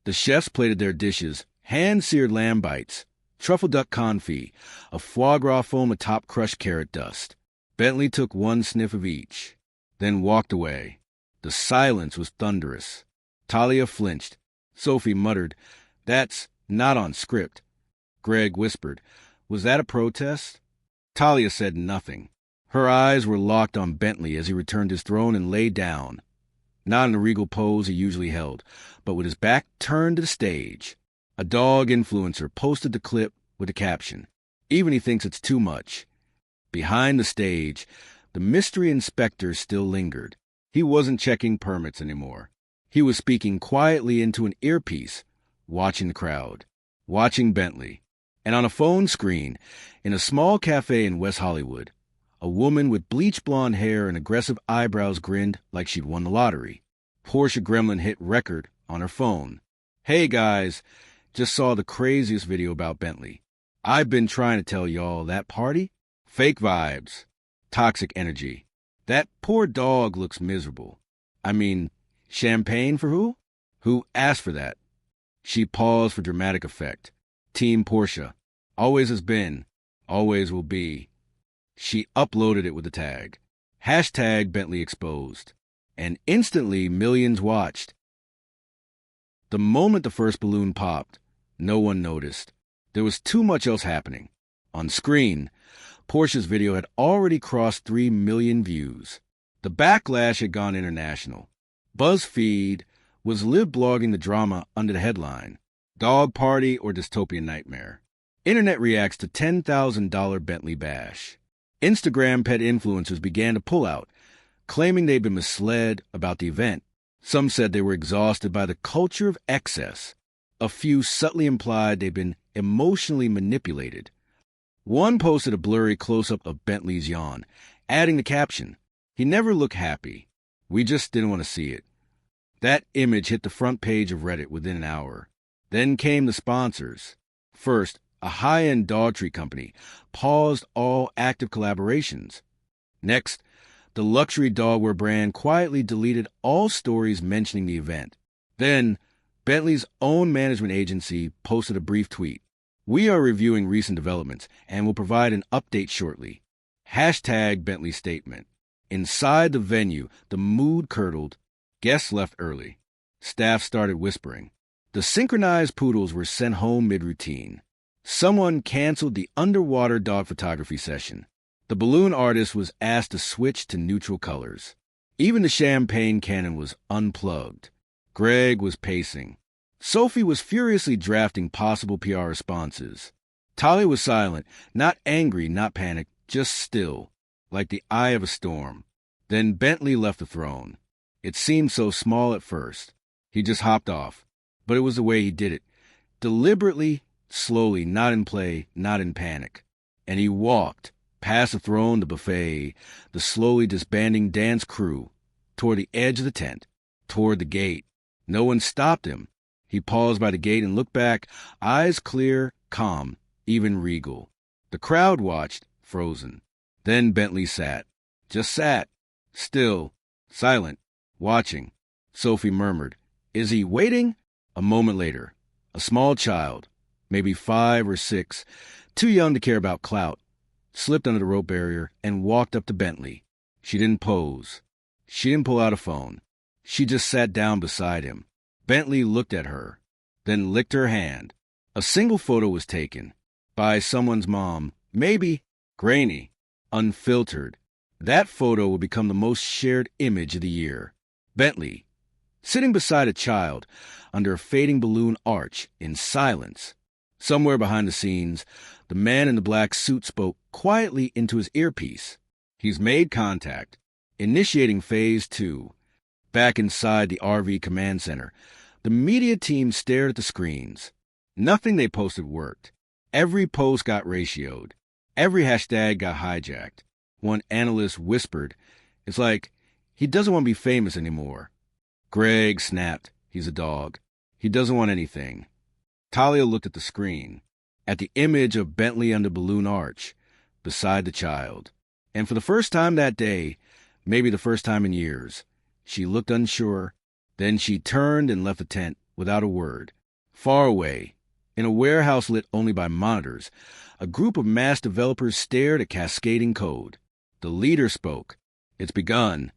[SPEAKER 1] The chefs plated their dishes, hand-seared lamb bites, truffle duck confit, a foie gras foam atop crushed carrot dust. Bentley took one sniff of each, then walked away. The silence was thunderous. Talia flinched. Sophie muttered, "That's not on script." Greg whispered, "Was that a protest?" Talia said nothing. Her eyes were locked on Bentley as he returned his throne and lay down, not in the regal pose he usually held, but with his back turned to the stage. A dog influencer posted the clip with the caption, "Even he thinks it's too much." Behind the stage, the mystery inspector still lingered. He wasn't checking permits anymore. He was speaking quietly into an earpiece, watching the crowd, watching Bentley. And on a phone screen, in a small cafe in West Hollywood, a woman with bleach blonde hair and aggressive eyebrows grinned like she'd won the lottery. Portia Gremlin hit record on her phone. "Hey guys, just saw the craziest video about Bentley. I've been trying to tell y'all that party? Fake vibes. Toxic energy. That poor dog looks miserable. I mean, champagne for who? Who asked for that?" She paused for dramatic effect. Team Portia. Always has been. Always will be. She uploaded it with the tag. Hashtag Bentley exposed. And instantly millions watched. The moment the first balloon popped, no one noticed. There was too much else happening. On screen, Portia's video had already crossed 3 million views. The backlash had gone international. BuzzFeed was live blogging the drama under the headline, "Dog Party or Dystopian Nightmare." Internet reacts to $10,000 Bentley bash. Instagram pet influencers began to pull out, claiming they'd been misled about the event. Some said they were exhausted by the culture of excess. A few subtly implied they'd been emotionally manipulated. One posted a blurry close-up of Bentley's yawn, adding the caption, "He never looked happy. We just didn't want to see it." That image hit the front page of Reddit within an hour. Then came the sponsors. First, a high-end dog treat company paused all active collaborations. Next, the luxury dogwear brand quietly deleted all stories mentioning the event. Then, Bentley's own management agency posted a brief tweet. "We are reviewing recent developments and will provide an update shortly." Hashtag Bentley statement. Inside the venue, the mood curdled. Guests left early. Staff started whispering. The synchronized poodles were sent home mid-routine. Someone canceled the underwater dog photography session. The balloon artist was asked to switch to neutral colors. Even the champagne cannon was unplugged. Greg was pacing. Sophie was furiously drafting possible PR responses. Talia was silent, not angry, not panicked, just still, like the eye of a storm. Then Bentley left the throne. It seemed so small at first. He just hopped off. But it was the way he did it. Deliberately, slowly, not in play, not in panic. And he walked, past the throne, the buffet, the slowly disbanding dance crew, toward the edge of the tent, toward the gate. No one stopped him. He paused by the gate and looked back, eyes clear, calm, even regal. The crowd watched, frozen. Then Bentley sat. Just sat. Still. Silent. Watching. Sophie murmured, "Is he waiting?" A moment later, a small child, maybe 5 or 6, too young to care about clout, slipped under the rope barrier and walked up to Bentley. She didn't pose. She didn't pull out a phone. She just sat down beside him. Bentley looked at her, then licked her hand. A single photo was taken. By someone's mom, maybe. Grainy. Unfiltered. That photo would become the most shared image of the year. Bentley, sitting beside a child, under a fading balloon arch, in silence. Somewhere behind the scenes, the man in the black suit spoke quietly into his earpiece. He's made contact, initiating phase 2. Back inside the RV command center, the media team stared at the screens. Nothing they posted worked. Every post got ratioed. Every hashtag got hijacked. One analyst whispered, "It's like, he doesn't want to be famous anymore." Greg snapped, "He's a dog. He doesn't want anything." Talia looked at the screen, at the image of Bentley under balloon arch, beside the child. And for the first time that day, maybe the first time in years, she looked unsure. Then she turned and left the tent without a word. Far away, in a warehouse lit only by monitors, a group of mass developers stared at cascading code. The leader spoke. "It's begun."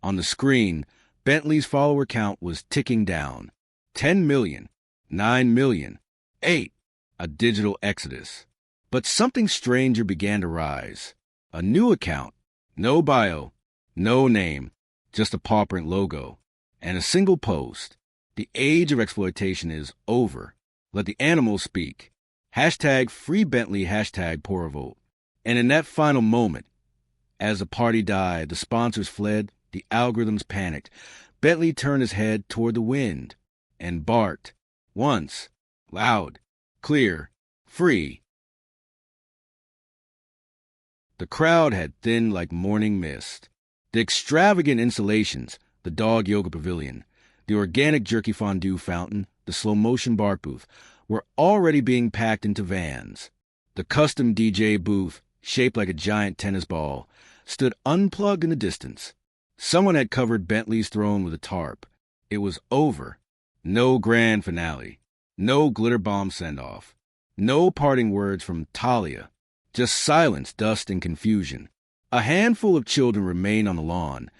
[SPEAKER 1] On the screen, Bentley's follower count was ticking down. 10 million, 9 million, 8. A digital exodus. But something stranger began to rise. A new account. No bio, no name, just a paw print logo. And a single post. "The age of exploitation is over. Let the animals speak. Hashtag free Bentley, hashtag pour a vote." And in that final moment, as the party died, the sponsors fled, the algorithms panicked, Bentley turned his head toward the wind and barked. Once. Loud. Clear. Free. The crowd had thinned like morning mist. The extravagant installations, the dog yoga pavilion, the organic jerky fondue fountain, the slow-motion bark booth, were already being packed into vans. The custom DJ booth, shaped like a giant tennis ball, stood unplugged in the distance. Someone had covered Bentley's throne with a tarp. It was over. No grand finale. No glitter bomb send-off. No parting words from Talia. Just silence, dust, and confusion. A handful of children remained on the lawn,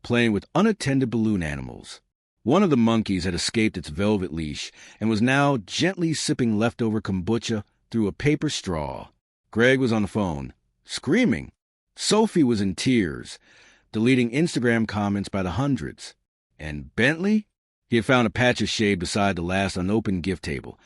[SPEAKER 1] playing with unattended balloon animals. One of the monkeys had escaped its velvet leash and was now gently sipping leftover kombucha through a paper straw. Greg was on the phone, screaming. Sophie was in tears, deleting Instagram comments by the hundreds. And Bentley? He had found a patch of shade beside the last unopened gift table,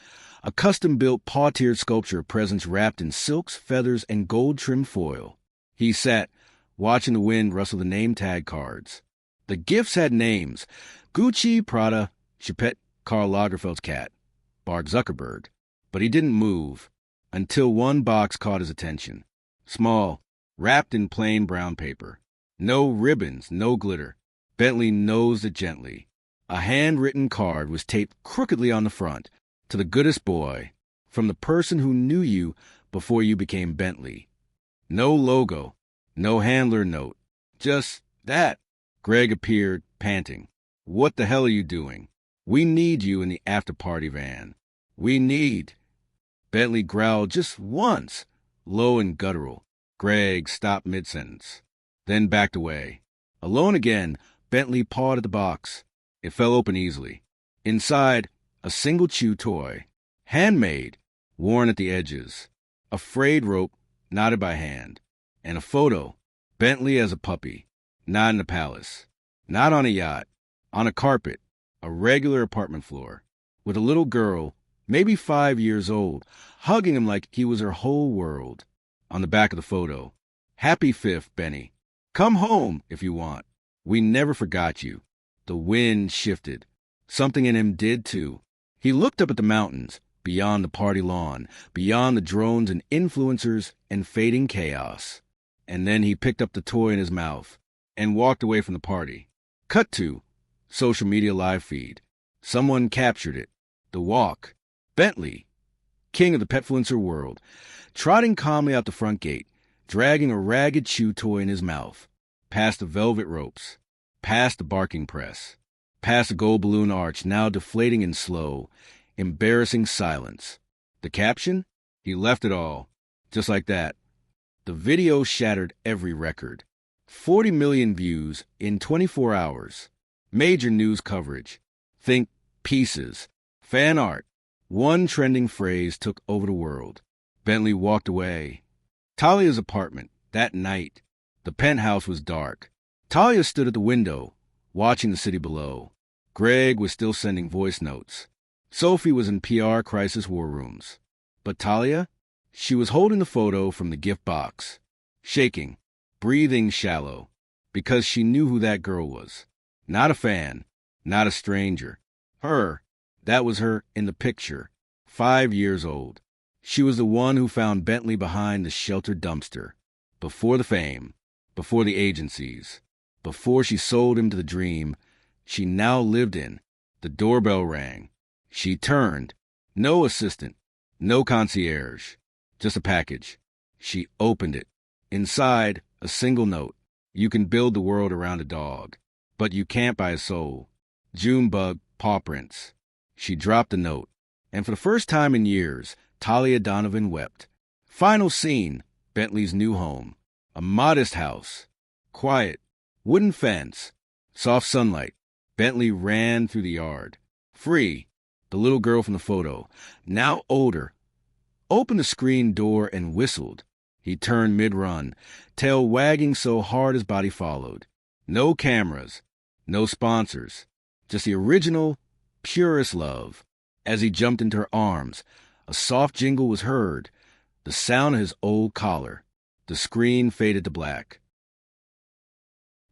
[SPEAKER 1] a custom-built paw-tiered sculpture of presents wrapped in silks, feathers, and gold-trimmed foil. He sat, watching the wind rustle the name tag cards. The gifts had names: Gucci, Prada, Chapette, Karl Lagerfeld's cat, Mark Zuckerberg. But he didn't move until one box caught his attention. Small, wrapped in plain brown paper. No ribbons, no glitter. Bentley nosed it gently. A handwritten card was taped crookedly on the front. To the goodest boy, from the person who knew you before you became Bentley. No logo, no handler note. Just that. Greg appeared, panting. "What the hell are you doing? We need you in the after-party van. We need..." Bentley growled just once, low and guttural. Greg stopped mid-sentence, then backed away. Alone again, Bentley pawed at the box. It fell open easily. Inside, a single chew toy, handmade, worn at the edges, a frayed rope knotted by hand, and a photo, Bentley as a puppy, not in a palace, not on a yacht, on a carpet, a regular apartment floor, with a little girl, maybe 5 years old, hugging him like he was her whole world. On the back of the photo, "Happy 5th, Benny. Come home if you want. We never forgot you." The wind shifted. Something in him did too. He looked up at the mountains, beyond the party lawn, beyond the drones and influencers and fading chaos. And then he picked up the toy in his mouth and walked away from the party. Cut to social media live feed. Someone captured it. The walk. Bentley, king of the petfluencer world, trotting calmly out the front gate, dragging a ragged chew toy in his mouth, past the velvet ropes, past the barking press, past the gold balloon arch now deflating in slow, embarrassing silence. The caption? He left it all. Just like that. The video shattered every record. 40 million views in 24 hours. Major news coverage. Think pieces. Fan art. One trending phrase took over the world. Bentley walked away. Talia's apartment, that night. The penthouse was dark. Talia stood at the window, watching the city below. Greg was still sending voice notes. Sophie was in PR crisis war rooms. But Talia? She was holding the photo from the gift box, shaking, breathing shallow, because she knew who that girl was. Not a fan, not a stranger. Her, that was her in the picture, 5 years old. She was the one who found Bentley behind the sheltered dumpster, before the fame, before the agencies, before she sold him to the dream she now lived in. The doorbell rang. She turned. No assistant, no concierge, just a package. She opened it. Inside, a single note. You can build the world around a dog, but you can't buy a soul. Junebug paw prints. She dropped the note, and for the first time in years, Talia Donovan wept. Final scene, Bentley's new home. A modest house. Quiet. Wooden fence. Soft sunlight. Bentley ran through the yard. Free. The little girl from the photo, now older, opened the screen door and whistled. He turned mid-run, tail wagging so hard his body followed. No cameras, no sponsors, just the original, purest love. As he jumped into her arms, a soft jingle was heard, the sound of his old collar. The screen faded to black.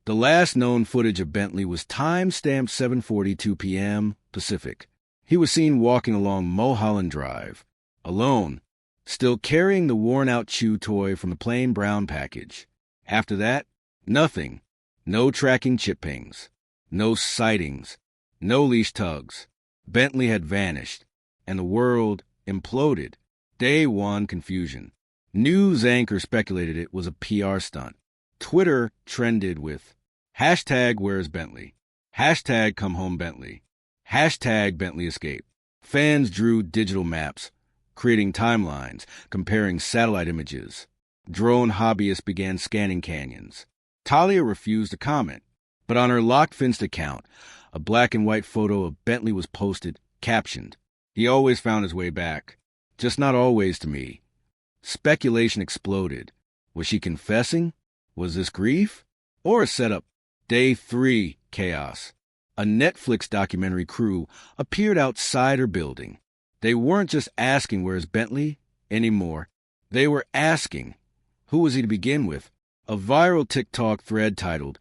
[SPEAKER 1] The last known footage of Bentley was time-stamped 7:42 p.m. Pacific. He was seen walking along Mulholland Drive, alone, still carrying the worn-out chew toy from the plain brown package. After that, nothing. No tracking chip pings, no sightings, no leash tugs. Bentley had vanished, and the world imploded. Day one confusion. News anchors speculated it was a PR stunt. Twitter trended with #Where's Bentley? #Come home Bentley. #Bentley escape. Fans drew digital maps, creating timelines, comparing satellite images. Drone hobbyists began scanning canyons. Talia refused to comment, but on her locked fenced account, a black and white photo of Bentley was posted, captioned, "He always found his way back, just not always to me." Speculation exploded. Was she confessing? Was this grief? Or a setup? Day 3, chaos. A Netflix documentary crew appeared outside her building. They weren't just asking where's Bentley anymore. They were asking, who was he to begin with? A viral TikTok thread titled,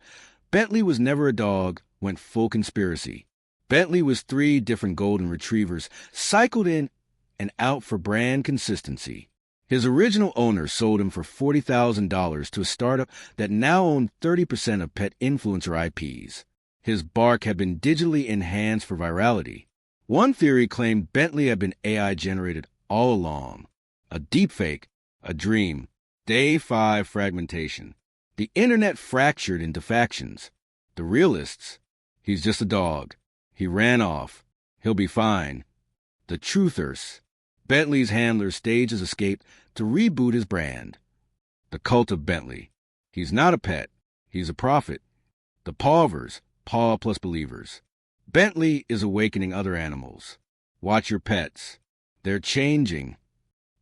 [SPEAKER 1] "Bentley was never a dog," went full conspiracy. Bentley was 3 different golden retrievers cycled in and out for brand consistency. His original owner sold him for $40,000 to a startup that now owned 30% of pet influencer IPs. His bark had been digitally enhanced for virality. One theory claimed Bentley had been AI generated all along. A deepfake, a dream. Day 5 fragmentation. The internet fractured into factions. The realists, he's just a dog. He ran off. He'll be fine. The truthers, Bentley's handler staged his escape to reboot his brand. The cult of Bentley. He's not a pet. He's a prophet. The Pawvers, Paw plus believers. Bentley is awakening other animals. Watch your pets. They're changing.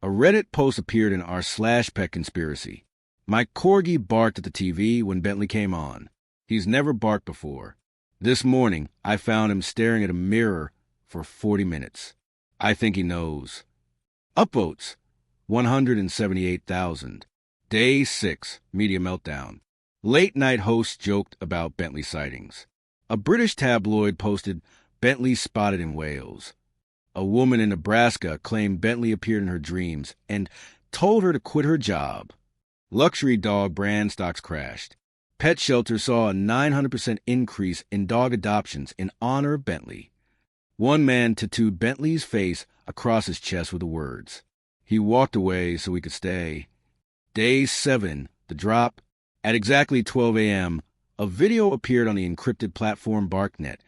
[SPEAKER 1] A Reddit post appeared in r/pet conspiracy. My corgi barked at the TV when Bentley came on. He's never barked before. This morning, I found him staring at a mirror for 40 minutes. I think he knows. Upvotes, 178,000. Day 6, media meltdown. Late-night hosts joked about Bentley sightings. A British tabloid posted Bentley spotted in Wales. A woman in Nebraska claimed Bentley appeared in her dreams and told her to quit her job. Luxury dog brand stocks crashed. Pet shelters saw a 900% increase in dog adoptions in honor of Bentley. One man tattooed Bentley's face across his chest with the words, "He walked away so we could stay." Day 7, the drop. At exactly 12 a.m., a video appeared on the encrypted platform BarkNet,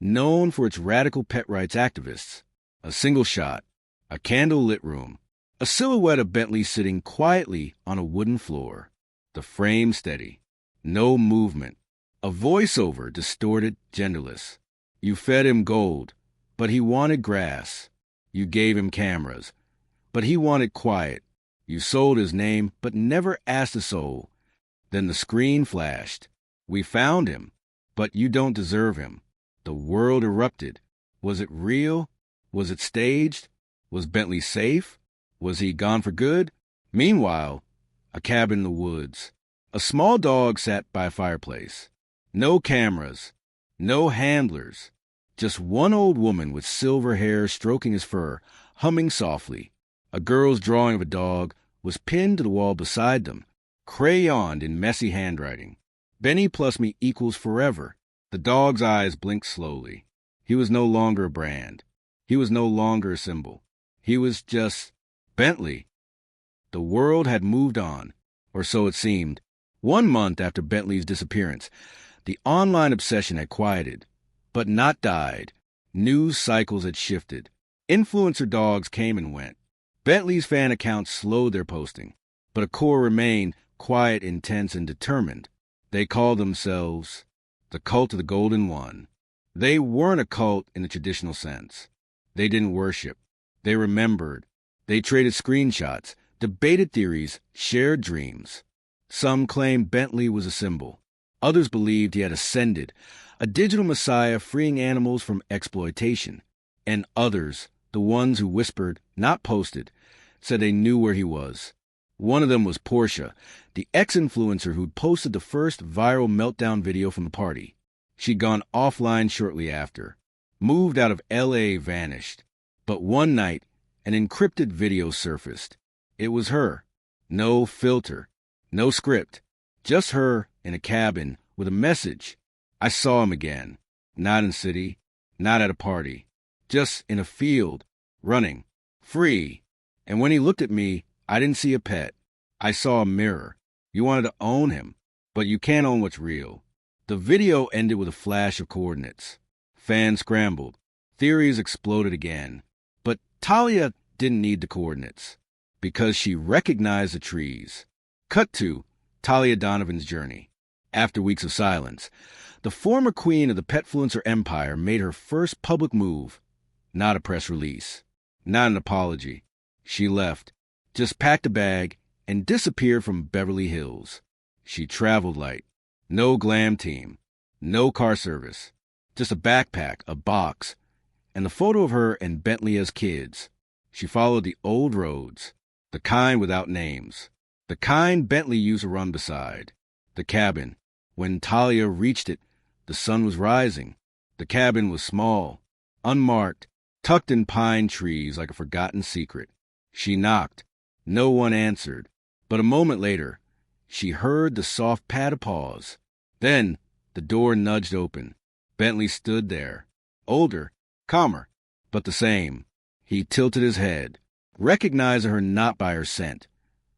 [SPEAKER 1] known for its radical pet rights activists. A single shot, a candle-lit room, a silhouette of Bentley sitting quietly on a wooden floor. The frame steady, no movement. A voiceover distorted, genderless. You fed him gold, but he wanted grass. You gave him cameras, but he wanted quiet. You sold his name, but never asked a soul. Then the screen flashed. We found him, but you don't deserve him. The world erupted. Was it real? Was it staged? Was Bentley safe? Was he gone for good? Meanwhile, a cabin in the woods. A small dog sat by a fireplace. No cameras. No handlers. Just one old woman with silver hair stroking his fur, humming softly. A girl's drawing of a dog was pinned to the wall beside them, crayoned in messy handwriting. Benny plus me equals forever. The dog's eyes blinked slowly. He was no longer a brand. He was no longer a symbol. He was just Bentley. The world had moved on, or so it seemed. 1 month after Bentley's disappearance, the online obsession had quieted, but not died. News cycles had shifted. Influencer dogs came and went. Bentley's fan accounts slowed their posting, but a core remained quiet, intense, and determined. They called themselves the Cult of the Golden One. They weren't a cult in the traditional sense. They didn't worship. They remembered. They traded screenshots, debated theories, shared dreams. Some claimed Bentley was a symbol. Others believed he had ascended, a digital messiah freeing animals from exploitation. And others, the ones who whispered, not posted, said they knew where he was. One of them was Portia, the ex-influencer who'd posted the first viral meltdown video from the party. She'd gone offline shortly after. Moved out of L.A., vanished. But one night, an encrypted video surfaced. It was her. No filter. No script. Just her in a cabin with a message. I saw him again. Not in the city. Not at a party. Just in a field. Running. Free. And when he looked at me, I didn't see a pet. I saw a mirror. You wanted to own him, but you can't own what's real. The video ended with a flash of coordinates. Fans scrambled. Theories exploded again. But Talia didn't need the coordinates, because she recognized the trees. Cut to Talia Donovan's journey. After weeks of silence, the former queen of the petfluencer empire made her first public move. Not a press release. Not an apology. She left, just packed a bag, and disappeared from Beverly Hills. She traveled light. No glam team. No car service. Just a backpack, a box, and the photo of her and Bentley as kids. She followed the old roads, the kind without names, the kind Bentley used to run beside. The cabin. When Talia reached it, the sun was rising. The cabin was small, unmarked, tucked in pine trees like a forgotten secret. She knocked. No one answered. But a moment later, she heard the soft pad of paws. Then the door nudged open. Bentley stood there. Older, calmer, but the same. He tilted his head, recognizing her not by her scent,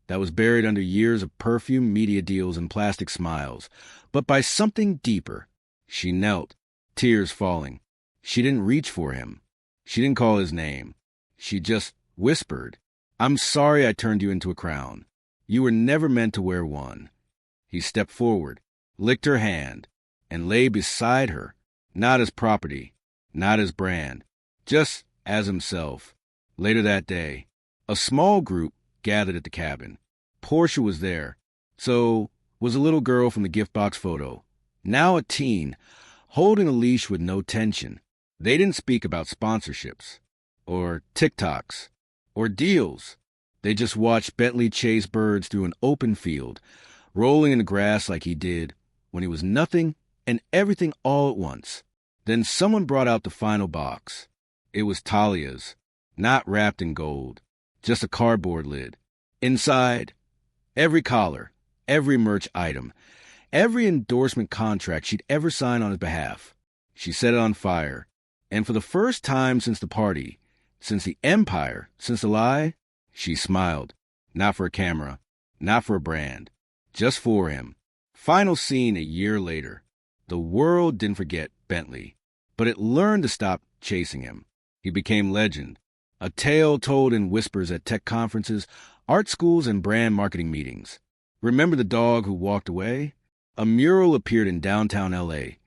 [SPEAKER 1] that was buried under years of perfume, media deals, and plastic smiles, but by something deeper. She knelt, tears falling. She didn't reach for him. She didn't call his name. She just whispered, "I'm sorry I turned you into a crown. You were never meant to wear one." He stepped forward, licked her hand, and lay beside her, not as property, not his brand, just as himself. Later that day, a small group gathered at the cabin. Portia was there. So was a little girl from the gift box photo, now a teen, holding a leash with no tension. They didn't speak about sponsorships, or TikToks, or deals. They just watched Bentley chase birds through an open field, rolling in the grass like he did when he was nothing and everything all at once. Then someone brought out the final box. It was Talia's, not wrapped in gold, just a cardboard lid. Inside, every collar, every merch item, every endorsement contract she'd ever signed on his behalf. She set it on fire, and for the first time since the party, since the empire, since the lie, she smiled. Not for a camera, not for a brand, just for him. Final scene a year later. The world didn't forget Bentley, but it learned to stop chasing him. He became legend, a tale told in whispers at tech conferences, art schools, and brand marketing meetings. Remember the dog who walked away? A mural appeared in downtown L.A.,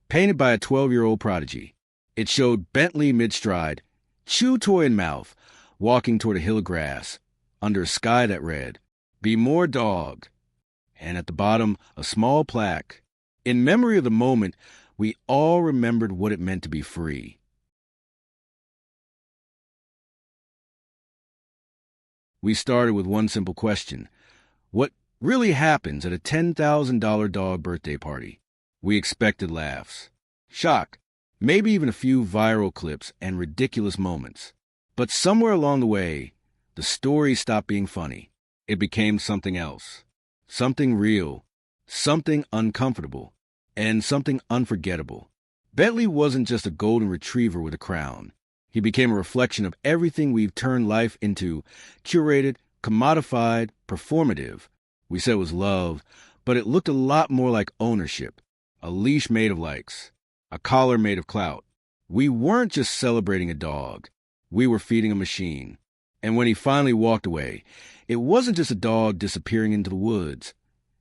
[SPEAKER 1] painted by a 12-year-old prodigy. It showed Bentley mid-stride, chew toy in mouth, walking toward a hill of grass, under a sky that read, "Be more dog." And at the bottom, a small plaque. In memory of the moment, we all remembered what it meant to be free. We started with one simple question. What really happens at a $10,000 dog birthday party? We expected laughs, shock, maybe even a few viral clips and ridiculous moments. But somewhere along the way, the story stopped being funny. It became something else, something real, something uncomfortable, and something unforgettable. Bentley wasn't just a golden retriever with a crown. He became a reflection of everything we've turned life into, curated, commodified, performative. We said it was love, but it looked a lot more like ownership. A leash made of likes, a collar made of clout. We weren't just celebrating a dog. We were feeding a machine. And when he finally walked away, it wasn't just a dog disappearing into the woods.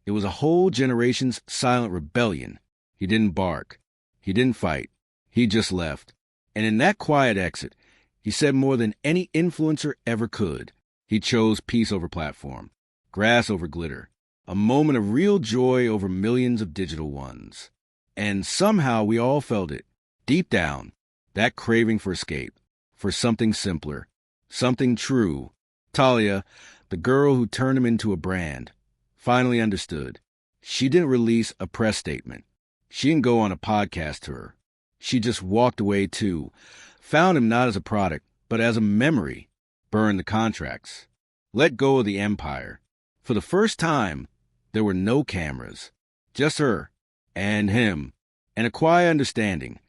[SPEAKER 1] It was a whole generation's silent rebellion. He didn't bark. He didn't fight. He just left. And in that quiet exit, he said more than any influencer ever could. He chose peace over platform, grass over glitter, a moment of real joy over millions of digital ones. And somehow we all felt it, deep down, that craving for escape, for something simpler, something true. Talia, the girl who turned him into a brand, finally understood. She didn't release a press statement. She didn't go on a podcast tour. She just walked away too, found him not as a product, but as a memory, burned the contracts, let go of the empire. For the first time, there were no cameras, just her and him, and a quiet understanding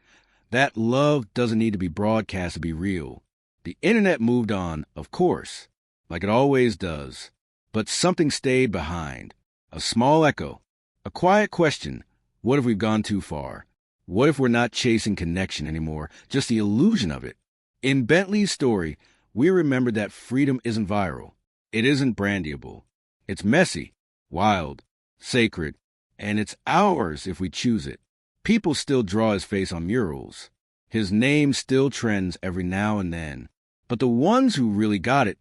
[SPEAKER 1] that love doesn't need to be broadcast to be real. The internet moved on, of course, like it always does, but something stayed behind, a small echo, a quiet question. What if we've gone too far? What if we're not chasing connection anymore, just the illusion of it? In Bentley's story, we remembered that freedom isn't viral. It isn't brandyable. It's messy, wild, sacred, and it's ours if we choose it. People still draw his face on murals. His name still trends every now and then. But the ones who really got it,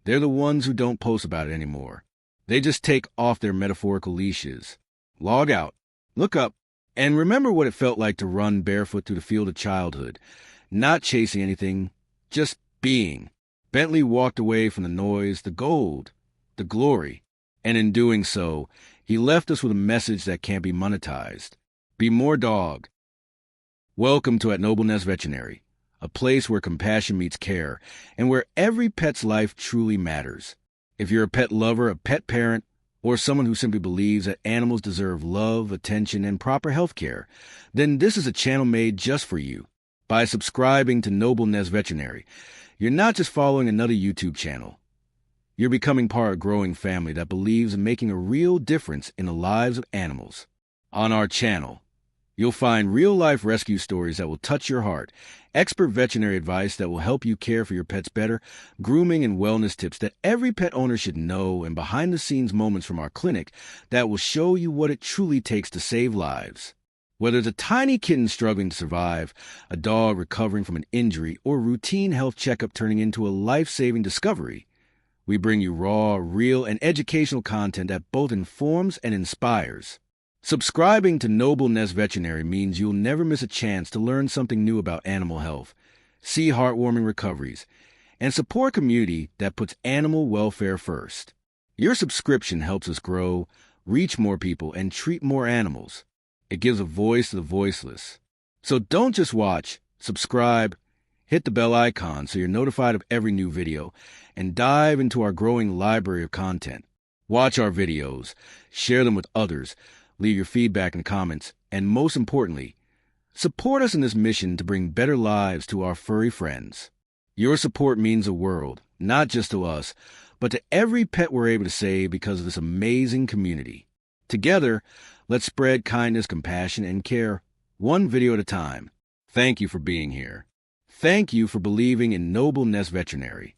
[SPEAKER 1] they're the ones who don't post about it anymore. They just take off their metaphorical leashes, log out, look up, and remember what it felt like to run barefoot through the field of childhood, not chasing anything, just being. Bentley walked away from the noise, the gold, the glory, and in doing so, he left us with a message that can't be monetized. Be more dog. Welcome to At Noble Nest Veterinary, a place where compassion meets care, and where every pet's life truly matters. If you're a pet lover, a pet parent, or someone who simply believes that animals deserve love, attention, and proper health care, then this is a channel made just for you. By subscribing to Noble Nest Veterinary, you're not just following another YouTube channel. You're becoming part of a growing family that believes in making a real difference in the lives of animals. On our channel, you'll find real-life rescue stories that will touch your heart, expert veterinary advice that will help you care for your pets better, grooming and wellness tips that every pet owner should know, and behind-the-scenes moments from our clinic that will show you what it truly takes to save lives. Whether it's a tiny kitten struggling to survive, a dog recovering from an injury, or a routine health checkup turning into a life-saving discovery, we bring you raw, real, and educational content that both informs and inspires. Subscribing to Noble Nest Veterinary means you'll never miss a chance to learn something new about animal health, see heartwarming recoveries, and support a community that puts animal welfare first. Your subscription helps us grow, reach more people, and treat more animals. It gives a voice to the voiceless. So don't just watch, subscribe, hit the bell icon so you're notified of every new video, and dive into our growing library of content. Watch our videos, share them with others, leave your feedback in the comments, and most importantly, support us in this mission to bring better lives to our furry friends. Your support means the world, not just to us, but to every pet we're able to save because of this amazing community. Together, let's spread kindness, compassion, and care one video at a time. Thank you for being here. Thank you for believing in Noble Nest Veterinary.